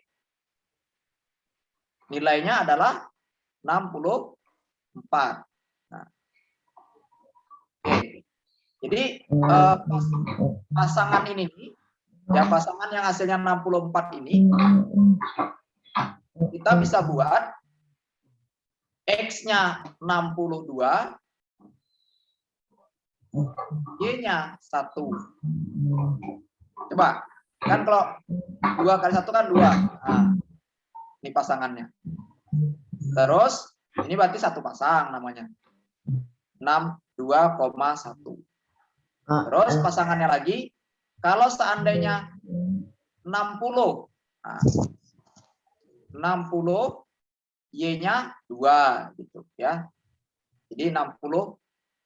[SPEAKER 1] Nilainya adalah 64. Nah. Oke. Jadi pasangan ini, ya pasangan yang hasilnya 64 ini, kita bisa buat X-nya 62, Y-nya 1. Coba, kan kalau 2 kali 1 kan 2. Nah, ini pasangannya. Terus, ini berarti satu pasang namanya. 62,1. Terus pasangannya lagi, kalau seandainya 60. Nah, 60, Y-nya 2 gitu ya. Jadi 60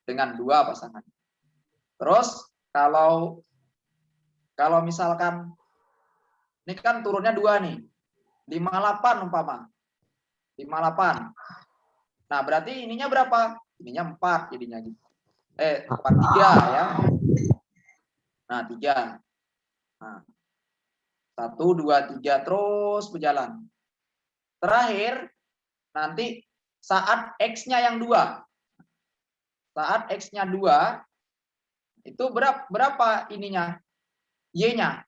[SPEAKER 1] dengan 2 pasangan. Terus kalau misalkan ini kan turunnya 2 nih. 58 umpama. 58. Nah, berarti ininya berapa? Ininya 4 jadinya gitu. 43 ya. Nah, 3. Nah, 1 2 3 terus berjalan. Terakhir nanti saat X-nya yang 2. Saat X-nya 2 itu berapa ininya? Y-nya.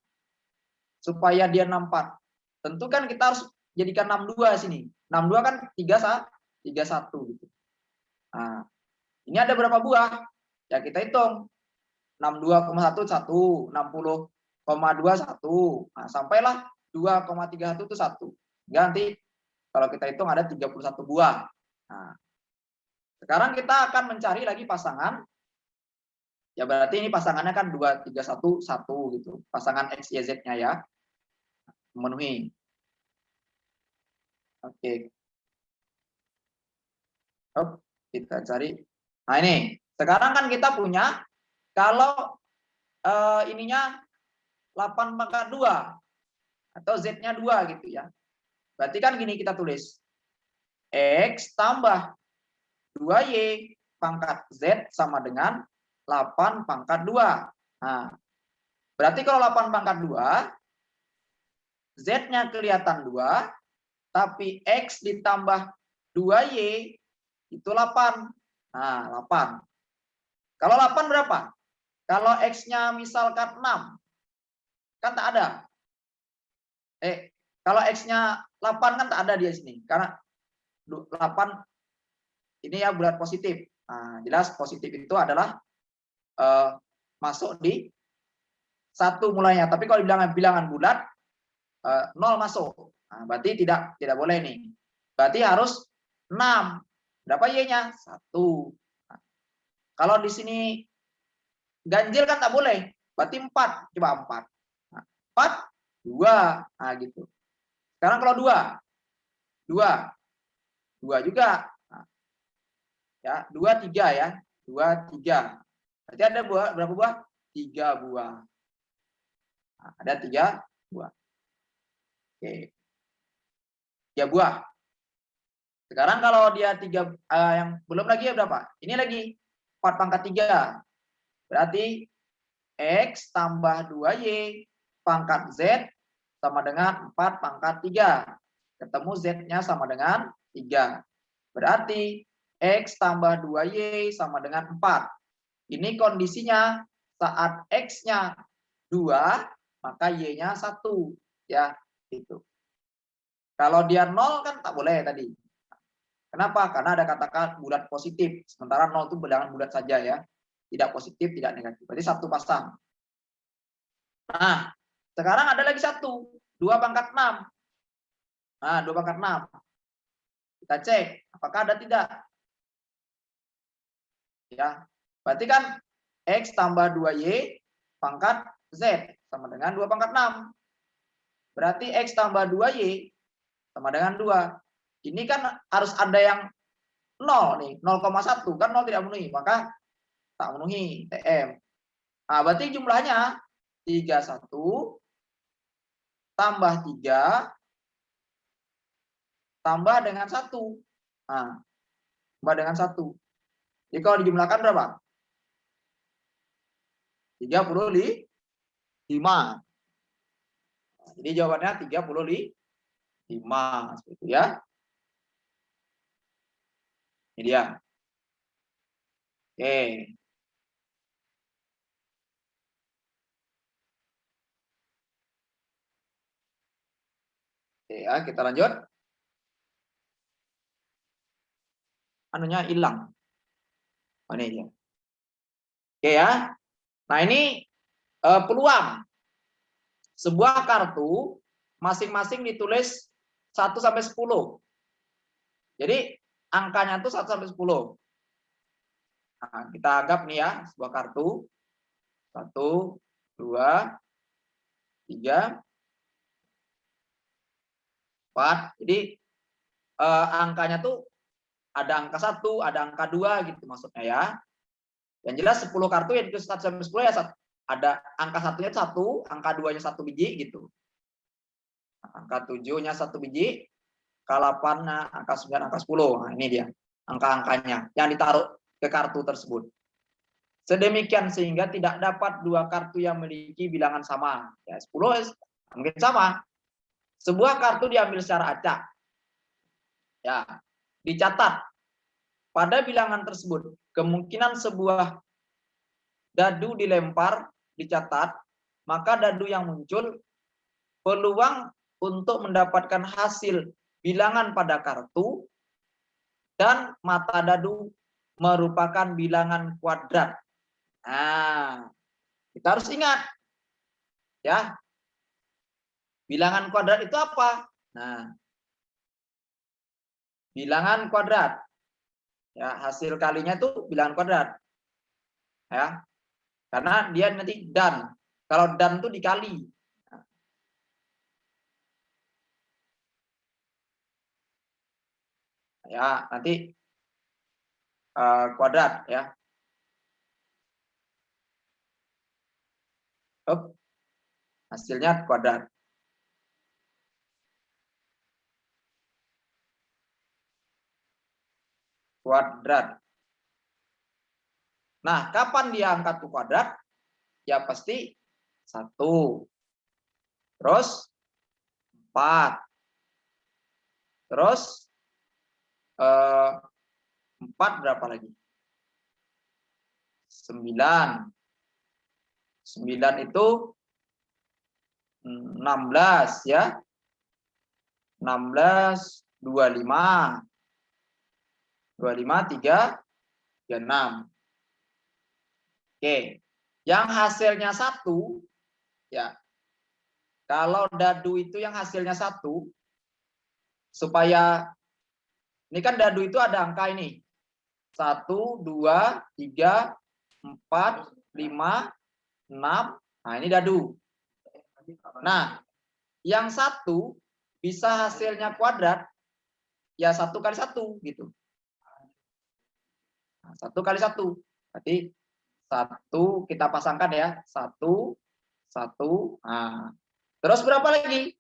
[SPEAKER 1] Supaya dia 64. Tentu kan kita harus jadikan 62 sini. 62 kan 31 gitu. Nah, ini ada berapa buah? Ya kita hitung. 62,1 1, 60,2 1. Nah, sampailah 2,31 itu 1. Nanti kalau kita hitung ada 31 buah. Nah, sekarang kita akan mencari lagi pasangan. Ya berarti ini pasangannya kan 2, 3, 1, 1 gitu. Pasangan X, Y, Z-nya ya. Memenuhi. Oke. Kita cari. Nah ini. Sekarang kan kita punya kalau ininya 8/2 atau Z-nya 2 gitu ya. Berarti kan gini kita tulis. X tambah 2Y pangkat Z sama dengan 8/2. Nah, berarti kalau 8/2, Z-nya kelihatan 2, tapi X ditambah 2Y itu 8. Nah, 8. Kalau 8 berapa? Kalau X-nya misalkan 6, kan tak ada. Kalau X-nya 8 kan tak ada di sini. Karena 8 ini ya bulat positif. Nah, jelas positif itu adalah masuk di 1 mulainya. Tapi kalau bilangan bulat, 0 masuk. Nah, berarti tidak boleh nih. Berarti harus 6. Berapa Y-nya? 1. Nah, kalau di sini ganjil kan tak boleh. Berarti 4. Coba 4. Nah, 4, 2. Nah, gitu. Sekarang kalau 2. 2 juga. Nah, ya, 2, 3 ya. 2, 3. Berarti ada berapa buah? 3 buah. Nah, ada 3 buah. Oke. 3 buah. Sekarang kalau dia 3 yang belum lagi ya berapa? Ini lagi 4/3. Berarti X tambah 2Y pangkat Z sama dengan 4/3. Ketemu Z-nya sama dengan 3. Berarti X tambah 2Y sama dengan 4. Ini kondisinya saat X-nya 2, maka Y-nya 1. Ya, itu. Kalau dia 0 kan tak boleh tadi. Kenapa? Karena ada katakan bulat positif. Sementara 0 itu bilangan bulat saja ya. Tidak positif, tidak negatif. Berarti 1 pasang. Nah, sekarang ada lagi 1. 2/6. Nah, 2/6. Kita cek apakah ada tidak. Ya. Berarti kan X tambah 2Y pangkat Z sama dengan 2/6. Berarti X tambah 2Y sama dengan 2. Ini kan harus ada yang 0 nih, 0,1 kan 0 tidak memenuhi, maka tak memenuhi TM. Nah, berarti jumlahnya 31 tambah 3 tambah dengan 1. Nah, tambah dengan 1. Jadi kalau dijumlahkan berapa? 35. Jadi jawabannya 35 seperti itu ya. Ini dia. Oke. Oke ya, kita lanjut. anunya hilang. Oh, ini dia. Oke ya. Nah, ini peluang. Sebuah kartu masing-masing ditulis 1 sampai 10. Jadi angkanya itu 1 sampai 10. Nah, kita anggap nih ya, sebuah kartu 1, 2, 3, 4. Jadi angkanya tuh ada angka 1, ada angka 2 gitu maksudnya ya. Yang jelas 10 kartu yang ditulis 1 sampai 10 ya ada angka satunya 1, angka 2-nya 1 biji gitu. Angka 7-nya 1 biji, angka 8-nya, angka 9, angka 10. Nah, ini dia angka-angkanya yang ditaruh ke kartu tersebut. Sedemikian sehingga tidak dapat dua kartu yang memiliki bilangan sama. Ya, 10 mungkin sama. Sebuah kartu diambil secara acak. Ya, dicatat pada bilangan tersebut kemungkinan sebuah dadu dilempar dicatat, maka dadu yang muncul peluang untuk mendapatkan hasil bilangan pada kartu dan mata dadu merupakan bilangan kuadrat. Nah, kita harus ingat ya, bilangan kuadrat itu apa? Nah, bilangan kuadrat ya, hasil kalinya itu bilangan kuadrat ya, karena dia nanti dan kalau dan itu dikali. Ya, nanti kuadrat ya. Hasilnya kuadrat. Kuadrat. Nah, kapan dia angkat ke kuadrat? Ya pasti 1. Terus 4. Terus 4 berapa lagi? 9. 9 itu 16 ya. 16, 25. 25, 3, 36. Oke. Yang hasilnya 1 ya. Kalau dadu itu yang hasilnya 1, supaya ini kan dadu itu ada angka ini. 1, 2, 3, 4, 5, 6. Nah, ini dadu. Nah, yang 1 bisa hasilnya kuadrat, ya 1 kali 1 gitu. Nah, 1 kali 1. Berarti 1 kita pasangkan ya. 1, 1. Nah, terus berapa lagi?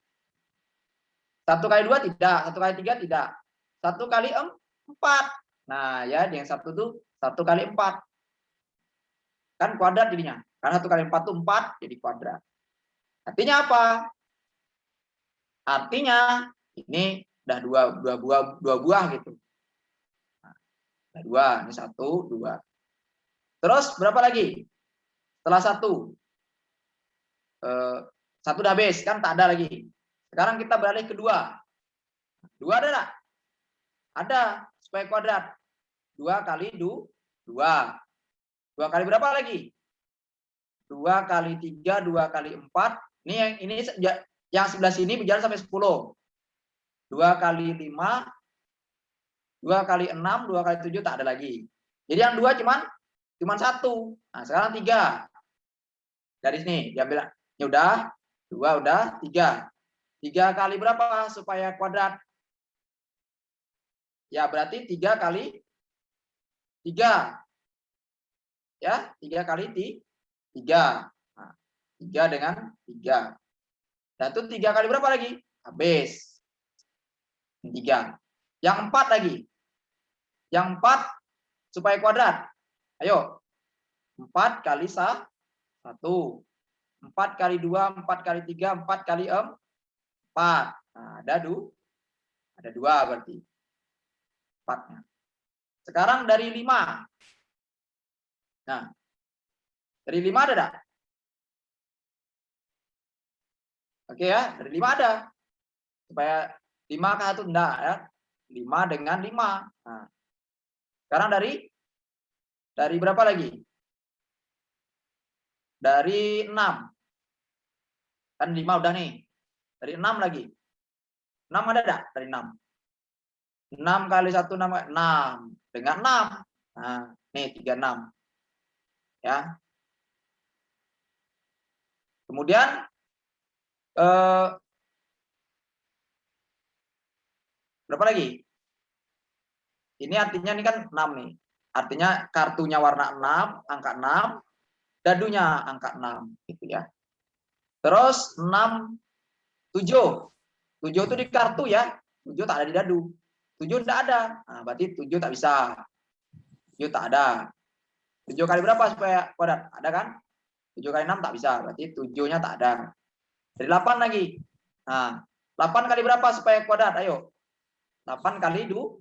[SPEAKER 1] 1 kali 2 tidak, 1 kali 3 tidak. 1 kali 4. Nah, ya yang 1 tuh 1 kali 4. Kan kuadrat jadinya. Karena 1 kali 4 itu 4 jadi kuadrat. Artinya apa? Artinya ini udah dua buah gitu. Nah, ada 2, ini 1, 2. Terus berapa lagi? Setelah 1. 1 udah habis, kan tak ada lagi. Sekarang kita beralih ke 2. 2 ada enggak? Ada, supaya kuadrat. 2 kali 2. 2 kali berapa lagi? 2 kali 3, 2 kali 4. Ini yang sebelah sini berjalan sampai 10. 2 kali 5, 2 kali 6, 2 kali 7 tak ada lagi. Jadi yang 2 cuman 1. Nah, sekarang 3. Dari sini diambil. Ini udah, 2 udah, 3. 3 kali berapa supaya kuadrat? Ya, berarti 3 kali 3. Ya, 3 kali 3. Nah, 3 dengan 3. Dan itu 3 kali berapa lagi? Habis. 3. Yang 4 lagi. Yang 4 supaya kuadrat. Ayo. 4 kali 1. 4 kali 2, 4 kali 3, 4 kali 4. Nah, ada 2 berarti. 4-nya. Sekarang dari 5. Nah, dari 5 ada enggak? Oke ya, dari 5 ada. Supaya 5 ke 1 enggak ya. 5 dengan 5. Nah, Sekarang dari berapa lagi? Dari 6. Kan 5 udah nih. Dari 6 lagi. 6 ada enggak dari 6? 6 kali 1 6 dengan 6. Nah, nih 36. Ya. Kemudian berapa lagi? Ini artinya ini kan 6 nih. Artinya kartunya warna 6, angka 6, dadunya angka 6 gitu ya. Terus 6 7. 7 itu di kartu ya. 7 tak ada di dadu. 7 tidak ada. Nah, berarti 7 tak bisa. 7 tak ada. 7 kali berapa supaya kuadrat? Ada kan? 7 kali 6 tak bisa. Berarti 7-nya tak ada. Dari 8 lagi. Nah, 8 kali berapa supaya kuadrat? Ayo. 8 kali 2.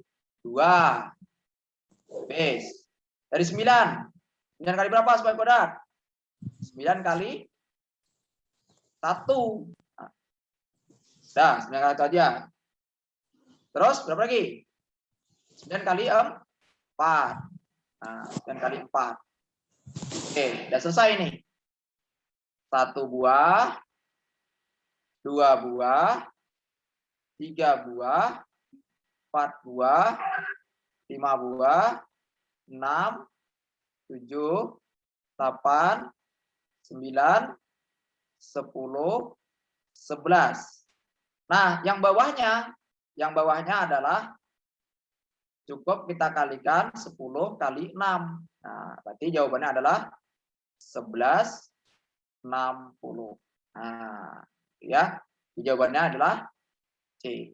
[SPEAKER 1] Base. Dari 9. 9 kali berapa supaya kuadrat? 9 kali 1. Nah, dah, 9 kali itu aja. Terus berapa lagi? 9 kali 4. Nah, 9 kali 4. Oke, udah selesai nih. 1 buah, 2 buah, 3 buah, 4 buah, 5 buah, 6, 7, 8, 9, 10, 11. Nah, yang bawahnya adalah cukup kita kalikan 10 kali 6. Nah, berarti jawabannya adalah 1160. Nah, ya. Jawabannya adalah C.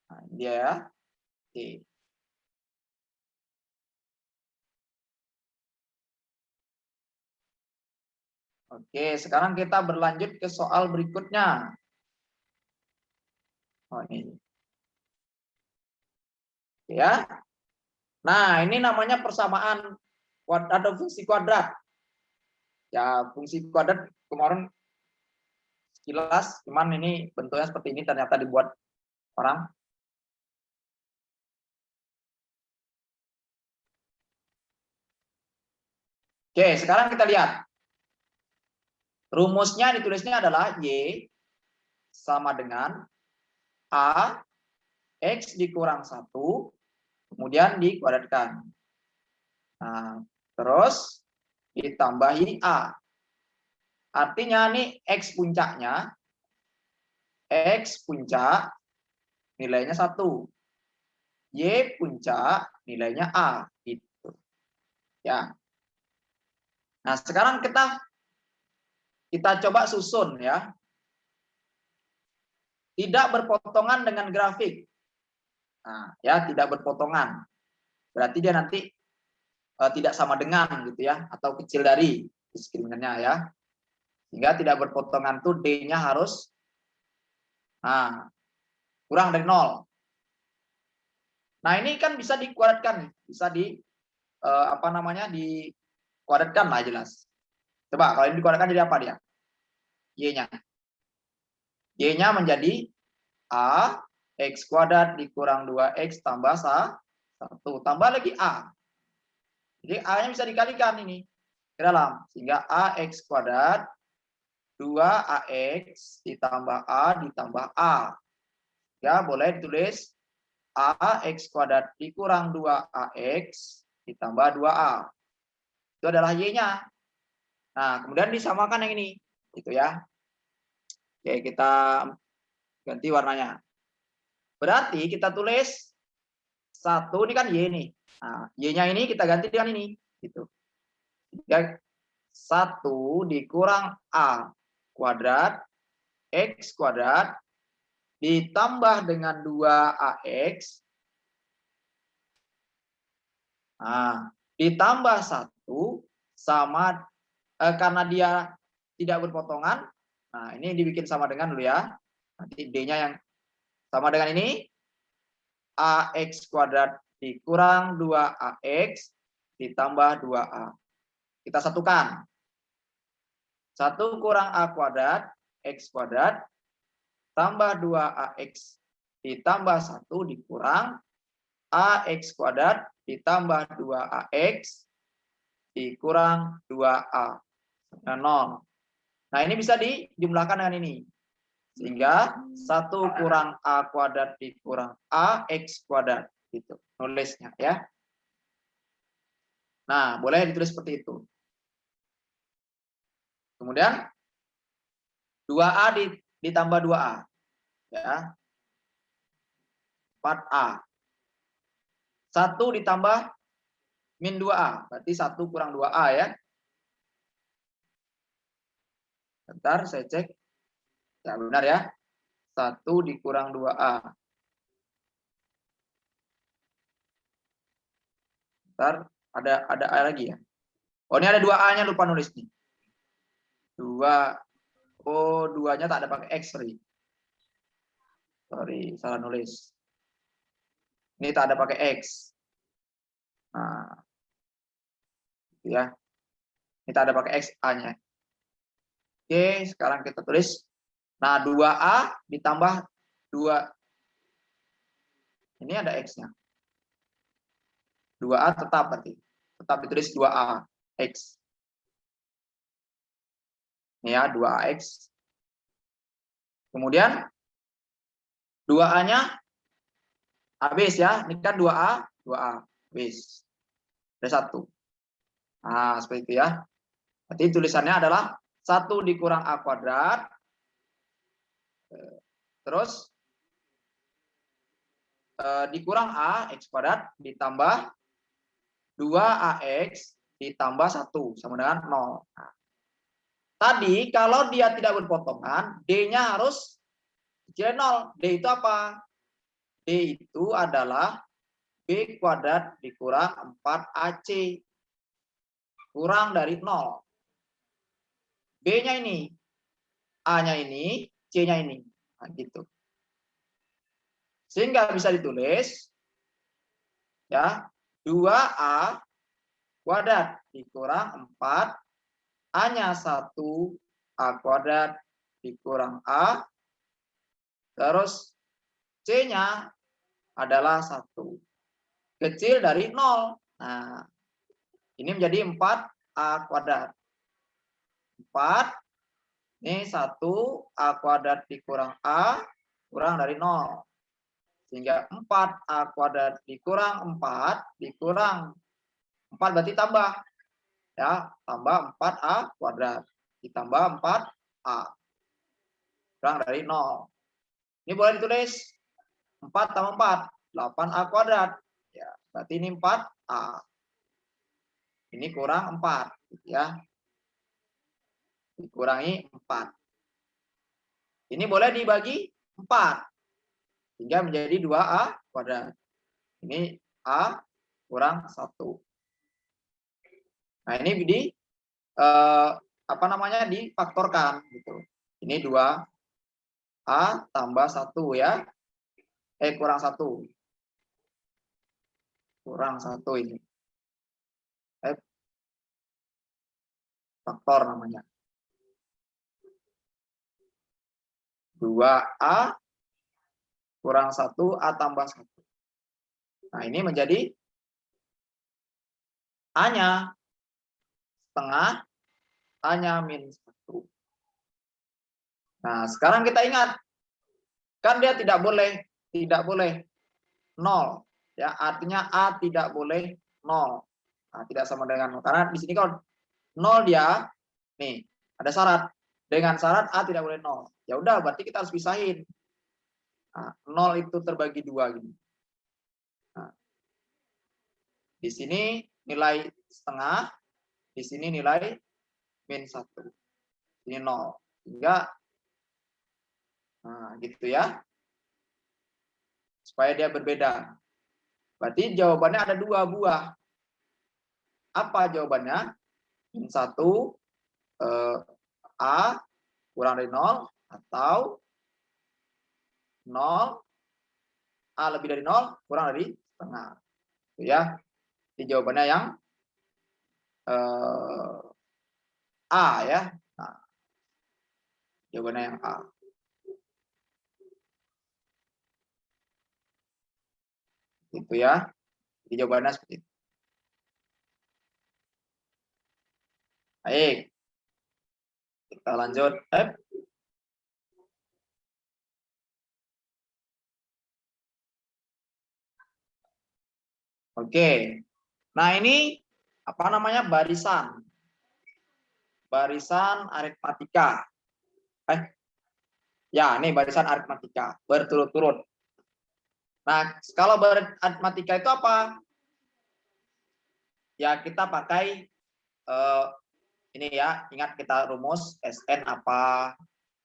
[SPEAKER 1] Nah, dia ya. C. Oke, sekarang kita berlanjut ke soal berikutnya. Oh, ini. Ya. Nah, ini namanya persamaan atau fungsi kuadrat. Ya, fungsi kuadrat kemarin sekilas, cuman ini bentuknya seperti ini ternyata dibuat orang. Oke, sekarang kita lihat. Rumusnya ditulisnya adalah Y sama dengan A X dikurang 1, kemudian dikuadratkan. Nah, terus ditambahi A. Artinya nih X puncaknya, X puncak nilainya 1. Y puncak nilainya A. Gitu. Ya. Nah, sekarang kita coba susun ya. Tidak berpotongan dengan grafik. Nah, ya tidak berpotongan. Berarti dia nanti tidak sama dengan gitu ya, atau kecil dari diskriminannya ya. Sehingga tidak berpotongan tuh D-nya harus kurang dari 0. Nah, ini kan bisa dikuadratkan, bisa dikuadratkan lah jelas. Coba kalau ini dikuadratkan jadi apa dia? Y-nya. Y-nya menjadi A X kuadrat dikurang 2X tambah 1. Tambah lagi A. Jadi A-nya bisa dikalikan ini ke dalam. Sehingga AX kuadrat 2AX ditambah A ditambah A. Ya, boleh ditulis AX kuadrat dikurang 2AX ditambah 2A. Itu adalah Y-nya. Nah, kemudian disamakan yang ini. Gitu ya. Oke, kita ganti warnanya. Berarti kita tulis 1 ini kan Y nih. Nah, Y-nya ini kita ganti dengan ini. Gitu. 1 dikurang A kuadrat X kuadrat ditambah dengan 2AX. Nah, ditambah 1 sama karena dia tidak berpotongan. Nah, ini dibikin sama dengan dulu ya. Nanti D-nya yang sama dengan ini. AX kuadrat dikurang 2AX ditambah 2A. Kita satukan. 1 kurang A kuadrat X kuadrat tambah 2AX ditambah 1 dikurang AX kuadrat ditambah 2AX dikurang 2A. Nah, 0. Nah, ini bisa dijumlahkan dengan ini. Sehingga 1 kurang A kuadrat dikurang AX kuadrat. Gitu, nulisnya ya. Nah, boleh ditulis seperti itu. Kemudian 2A ditambah 2A. Ya. 4A. 1 ditambah min 2A. Berarti 1 kurang 2A ya. Bentar, saya cek. Ya, benar ya. 1 dikurang 2A. Bentar, ada A lagi ya. Oh, ini ada 2A-nya, lupa nulis nih. 2. Oh, 2-nya tak ada pakai X, sorry. Sorry, salah nulis. Ini tak ada pakai X. Nah, gitu ya. Ini tak ada pakai X A-nya. Oke, sekarang kita tulis. Nah, 2A ditambah 2. Ini ada X-nya. 2A tetap berarti. Tetap ditulis 2A X. Ini ya, 2AX. Kemudian 2A-nya habis ya. Ini kan 2A, 2A. Habis. Ada 1. Nah, seperti itu ya. Berarti tulisannya adalah 1 dikurang A kuadrat. Terus dikurang A, X kuadrat, ditambah 2AX, ditambah 1, sama dengan 0. Nah, tadi kalau dia tidak berpotongan, D-nya harus kecil 0. D itu apa? D itu adalah B kuadrat dikurang 4AC. Kurang dari 0. B-nya ini. A-nya ini, C-nya ini. Nah, gitu. Sehingga bisa ditulis ya 2A kuadrat dikurang 4, A-nya 1, A kuadrat dikurang A, terus C-nya adalah 1. Kecil dari 0. Nah, ini menjadi 4A kuadrat. 4, ini 1, A kuadrat dikurang A, kurang dari 0. Sehingga 4A kuadrat dikurang 4, dikurang 4 berarti tambah. Ya, tambah 4A kuadrat. Ditambah 4A. Kurang dari 0. Ini boleh ditulis 4 tambah 4, 8A kuadrat. Ya, berarti ini 4A. Ini kurang 4. Ya. Dikurangi 4. Ini boleh dibagi 4. Hingga menjadi 2A kuadrat. Ini A kurang 1. Nah, ini difaktorkan gitu. Ini 2A tambah 1 ya. Kurang 1. Kurang 1 ini. Faktor namanya. 2A kurang 1, A tambah 1. Nah, ini menjadi A-nya setengah, A-nya min 1. Nah, sekarang kita ingat. Kan dia tidak boleh 0. Ya, artinya A tidak boleh 0. Nah, tidak sama dengan 0. Karena di sini kalau 0 dia, nih, ada syarat. Dengan syarat A tidak boleh 0. Ya udah, berarti kita harus pisahin. Nah, 0 itu terbagi 2 gini. Nah, di sini nilai setengah, di sini nilai min 1. Ini 0. Sehingga, nah, gitu ya. Supaya dia berbeda. Berarti jawabannya ada 2 buah. Apa jawabannya? Min 1 A kurang dari 0 atau 0 A lebih dari 0 kurang dari setengah. Itu ya. Di jawabannya yang A ya. Nah, jawabannya yang A. Itu ya. Jadi jawabannya seperti itu. Baik. Kita lanjut. Oke. Nah, ini apa namanya? Barisan. Barisan aritmatika. Ya, ini barisan aritmatika berturut-turut. Nah, kalau aritmatika itu apa? Ya, kita pakai ini ya, ingat kita rumus SN apa?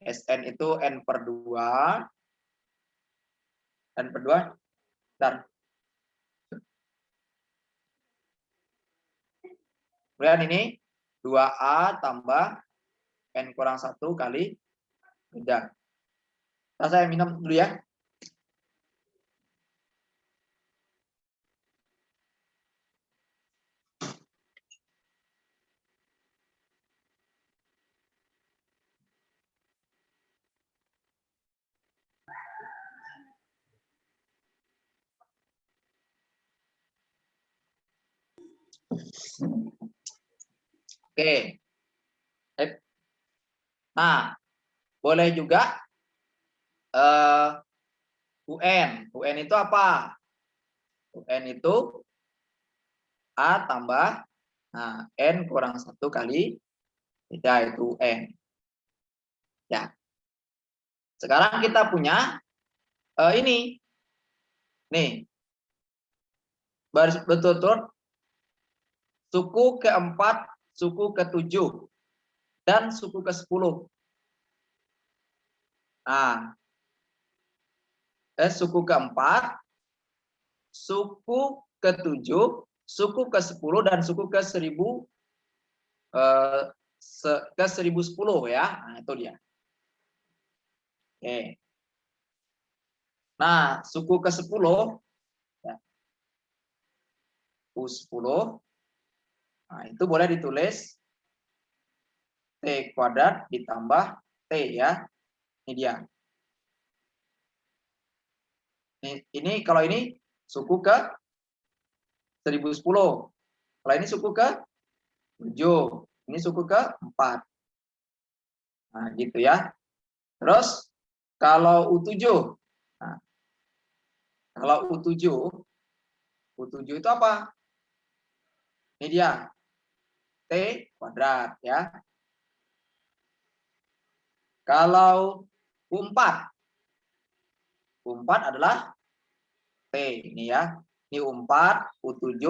[SPEAKER 1] SN itu N per 2. N per 2. Dan kemudian ini 2A tambah N kurang 1 kali 3. Saya minum dulu ya. Oke. Nah, boleh juga UN. UN itu apa? UN itu A tambah N kurang 1 kali 3 itu UN. Ya. Sekarang kita punya ini. Nih. Baris berturut-turut suku keempat, suku ke-7, dan suku ke-10. Nah, suku ke-4, suku ke-7, suku ke-10, dan suku ke-1000 ke-1010 ya. Nah, itu dia. Oke. Nah, suku ke-10 ya, U10. Nah, itu boleh ditulis T kuadrat ditambah T ya. Ini dia. Ini kalau ini suku ke 1010. Kalau ini suku ke 7. Ini suku ke 4. Nah, gitu ya. Terus kalau U7. Nah, kalau U7 itu apa? Ini dia. T kuadrat ya. Kalau U4. U4 adalah T ini ya. Ini U4, U7,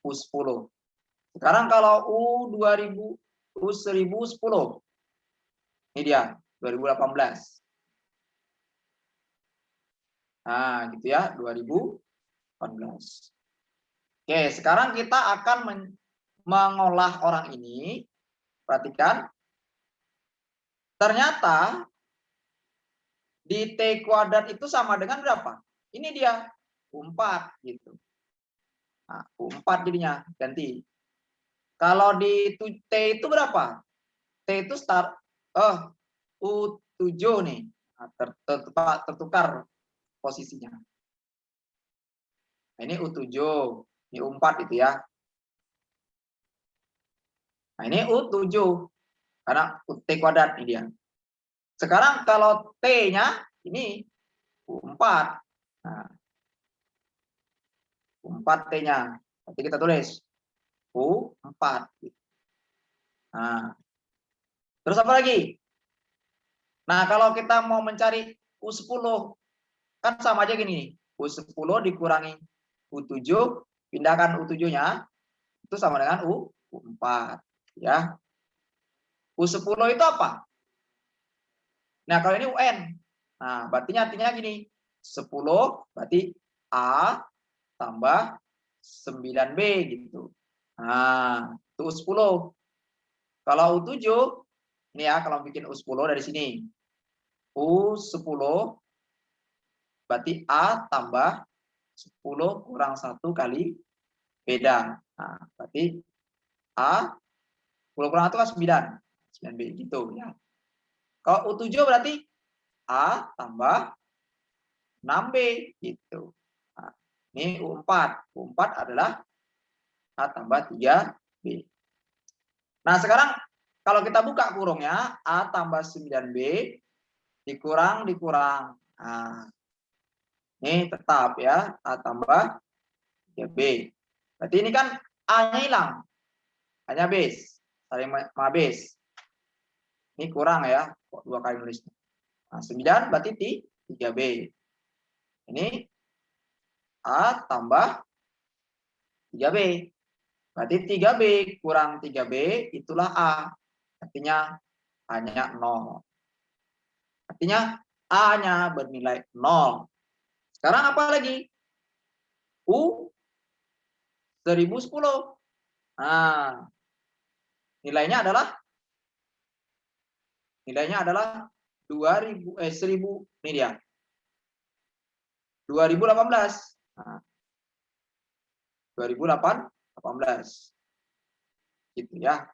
[SPEAKER 1] U10. Sekarang kalau U2000, U1010. Ini dia, 2018. Nah, gitu ya, 2018. Oke, sekarang kita akan mengolah orang ini. Perhatikan. Ternyata di T kuadrat itu sama dengan berapa? Ini dia, U4 gitu. Nah, U4 jadinya, ganti. Kalau di T itu berapa? T itu start U7 nih. Nah, tertukar posisinya. Nah, ini U7, ini U4 itu ya. Nah, ini U7 karena T kuadrat ini dia. Sekarang kalau T-nya ini U4. Nah, U4 T-nya. Nanti kita tulis U4. Nah, terus apa lagi? Nah, kalau kita mau mencari U10, kan sama aja gini. U10 dikurangi U7, pindahkan U7-nya, itu sama dengan U4. Ya. U10 itu apa? Nah, kalau ini UN. Nah, berarti artinya gini. 10 berarti A tambah 9B gitu. Nah, itu U10. Kalau U7, ini ya, kalau bikin U10 dari sini. U10 berarti A tambah 10 kurang 1 kali beda. Nah, berarti A 10 kurang 1 kan 9. 9B gitu ya. Kalau U7 berarti A tambah 6B gitu. Nah, Ini U4. U4 adalah A tambah 3B. Nah, sekarang kalau kita buka kurungnya, A tambah 9B dikurang. Nah, ini tetap ya, A tambah 3B. Berarti ini kan A-nya hilang. Hanya base. Saling mabes. Ini kurang ya, kok 2 kali nulisnya. Nah, 9 berarti 3B. Ini A tambah 3B. Berarti 3B kurang 3B itulah A. Artinya hanya 0. Artinya A-nya bernilai 0. Sekarang apa lagi? U 1010. Nah, nilainya adalah 1000 ini dia. 2018. Nah, 2018. Gitu ya.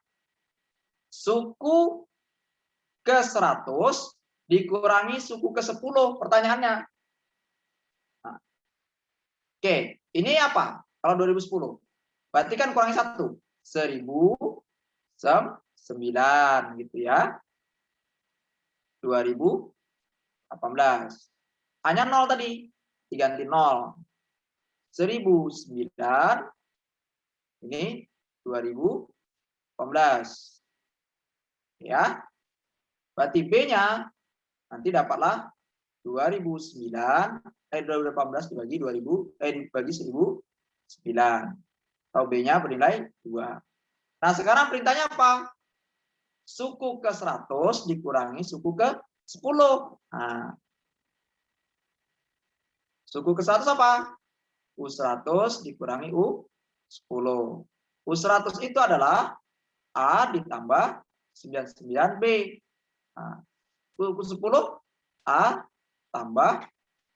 [SPEAKER 1] Suku ke 100 dikurangi suku ke 10. Pertanyaannya. Nah, oke, ini apa? Kalau 2010. Berarti kan kurangi 1. 1009 gitu ya. 2018. Hanya 0 tadi. Diganti 0. 1009 ini 2018. Ya. Berarti B-nya nanti dapatlah 2018 dibagi 1009. Atau B-nya bernilai 2. Nah, sekarang perintahnya apa? Suku ke 100 dikurangi suku ke 10. Nah, suku ke 100 apa? U100 dikurangi U10. U100 itu adalah A ditambah 99B. Nah, U10 A tambah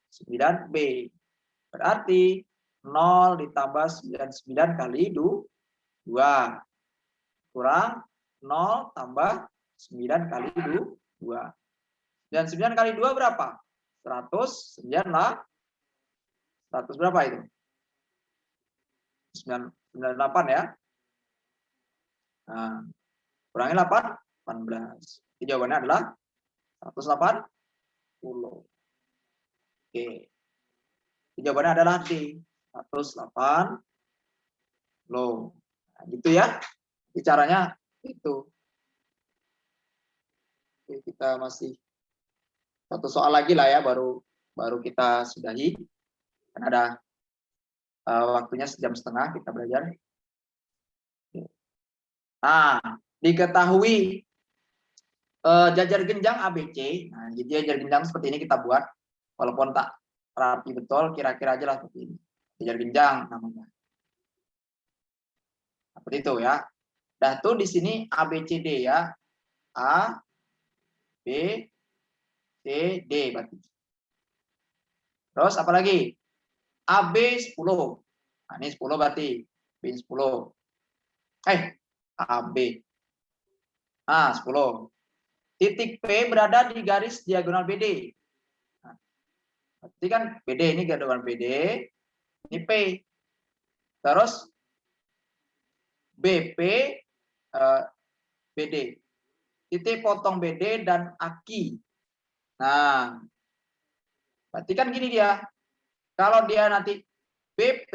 [SPEAKER 1] 9B. Berarti 0 ditambah 99 kali 2. Kurang 0 tambah 9 kali 2. Dan 9 kali 2 berapa? 100. 9 lah. 100 berapa itu? 98 ya. Nah, kurangi 8, 18. Jadi jawabannya adalah 180. Oke. Jadi jawabannya adalah D. 180. Nah, gitu ya. Jadi caranya itu. Oke, kita masih satu soal lagi lah ya, baru kita sudahi. Kan ada waktunya 1,5 jam kita belajar. Nah, diketahui jajar genjang ABC. Nah, jadi jajar genjang seperti ini kita buat, walaupun tak rapi betul, kira-kira aja lah seperti ini. Jajar genjang namanya. Seperti itu ya. Dah tuh di sini ABCD ya. A, B, C, D berarti. Terus apa lagi? AB 10. Nah, ini 10 berarti. B 10. AB. Nah, 10. Titik P berada di garis diagonal BD. Nah, berarti kan BD ini diagonal BD. Ini P. Terus BP BD. Titik potong BD dan aki. Nah, berarti kan gini dia. Kalau dia nanti BP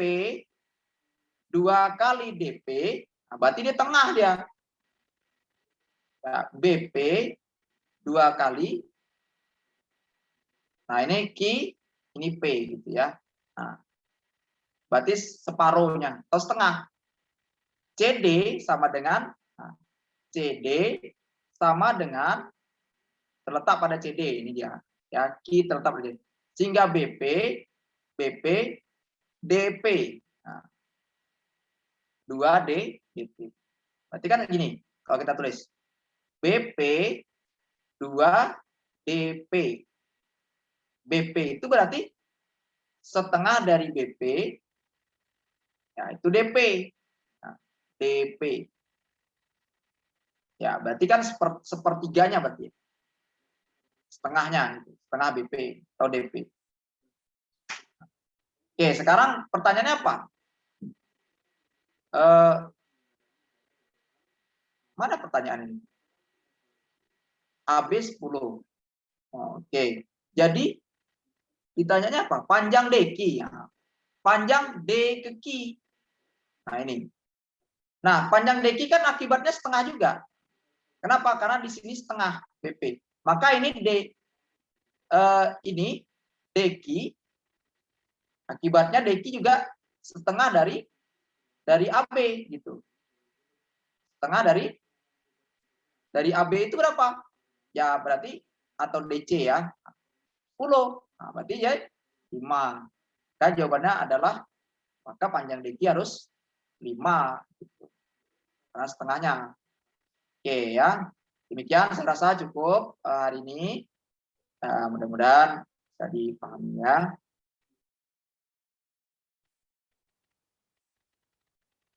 [SPEAKER 1] 2 kali DP, nah berarti dia tengah dia. Nah, BP 2 kali. Nah, ini Q, ini P gitu ya. Nah, berarti separuhnya atau setengah. CD sama dengan CD sama dengan terletak pada CD, ini dia. Ya, Q terletak pada CD. Sehingga BP DP. Nah, 2D DP. Berarti kan gini, kalau kita tulis BP 2 DP. BP itu berarti setengah dari BP, ya itu DP. Nah, DP. Ya, berarti kan sepertiganya berarti. Setengahnya, setengah BP atau DP. Oke, sekarang pertanyaannya apa? Mana pertanyaan ini? AB 10. Oke. Jadi ditanyanya apa? Panjang DQ. Ya. Panjang D ke Q. Nah, ini. Nah, panjang DQ kan akibatnya setengah juga. Kenapa? Karena di sini setengah BP. Maka ini ini DQ, akibatnya DQ juga setengah dari AB gitu. Setengah dari AB itu berapa? Ya berarti atau DC ya 10. Nah, berarti ya 5. Dan jawabannya adalah maka panjang DQ harus 5 gitu. Karena setengahnya. Oke ya. Demikian saya rasa cukup hari ini. Mudah-mudahan bisa dipahami ya.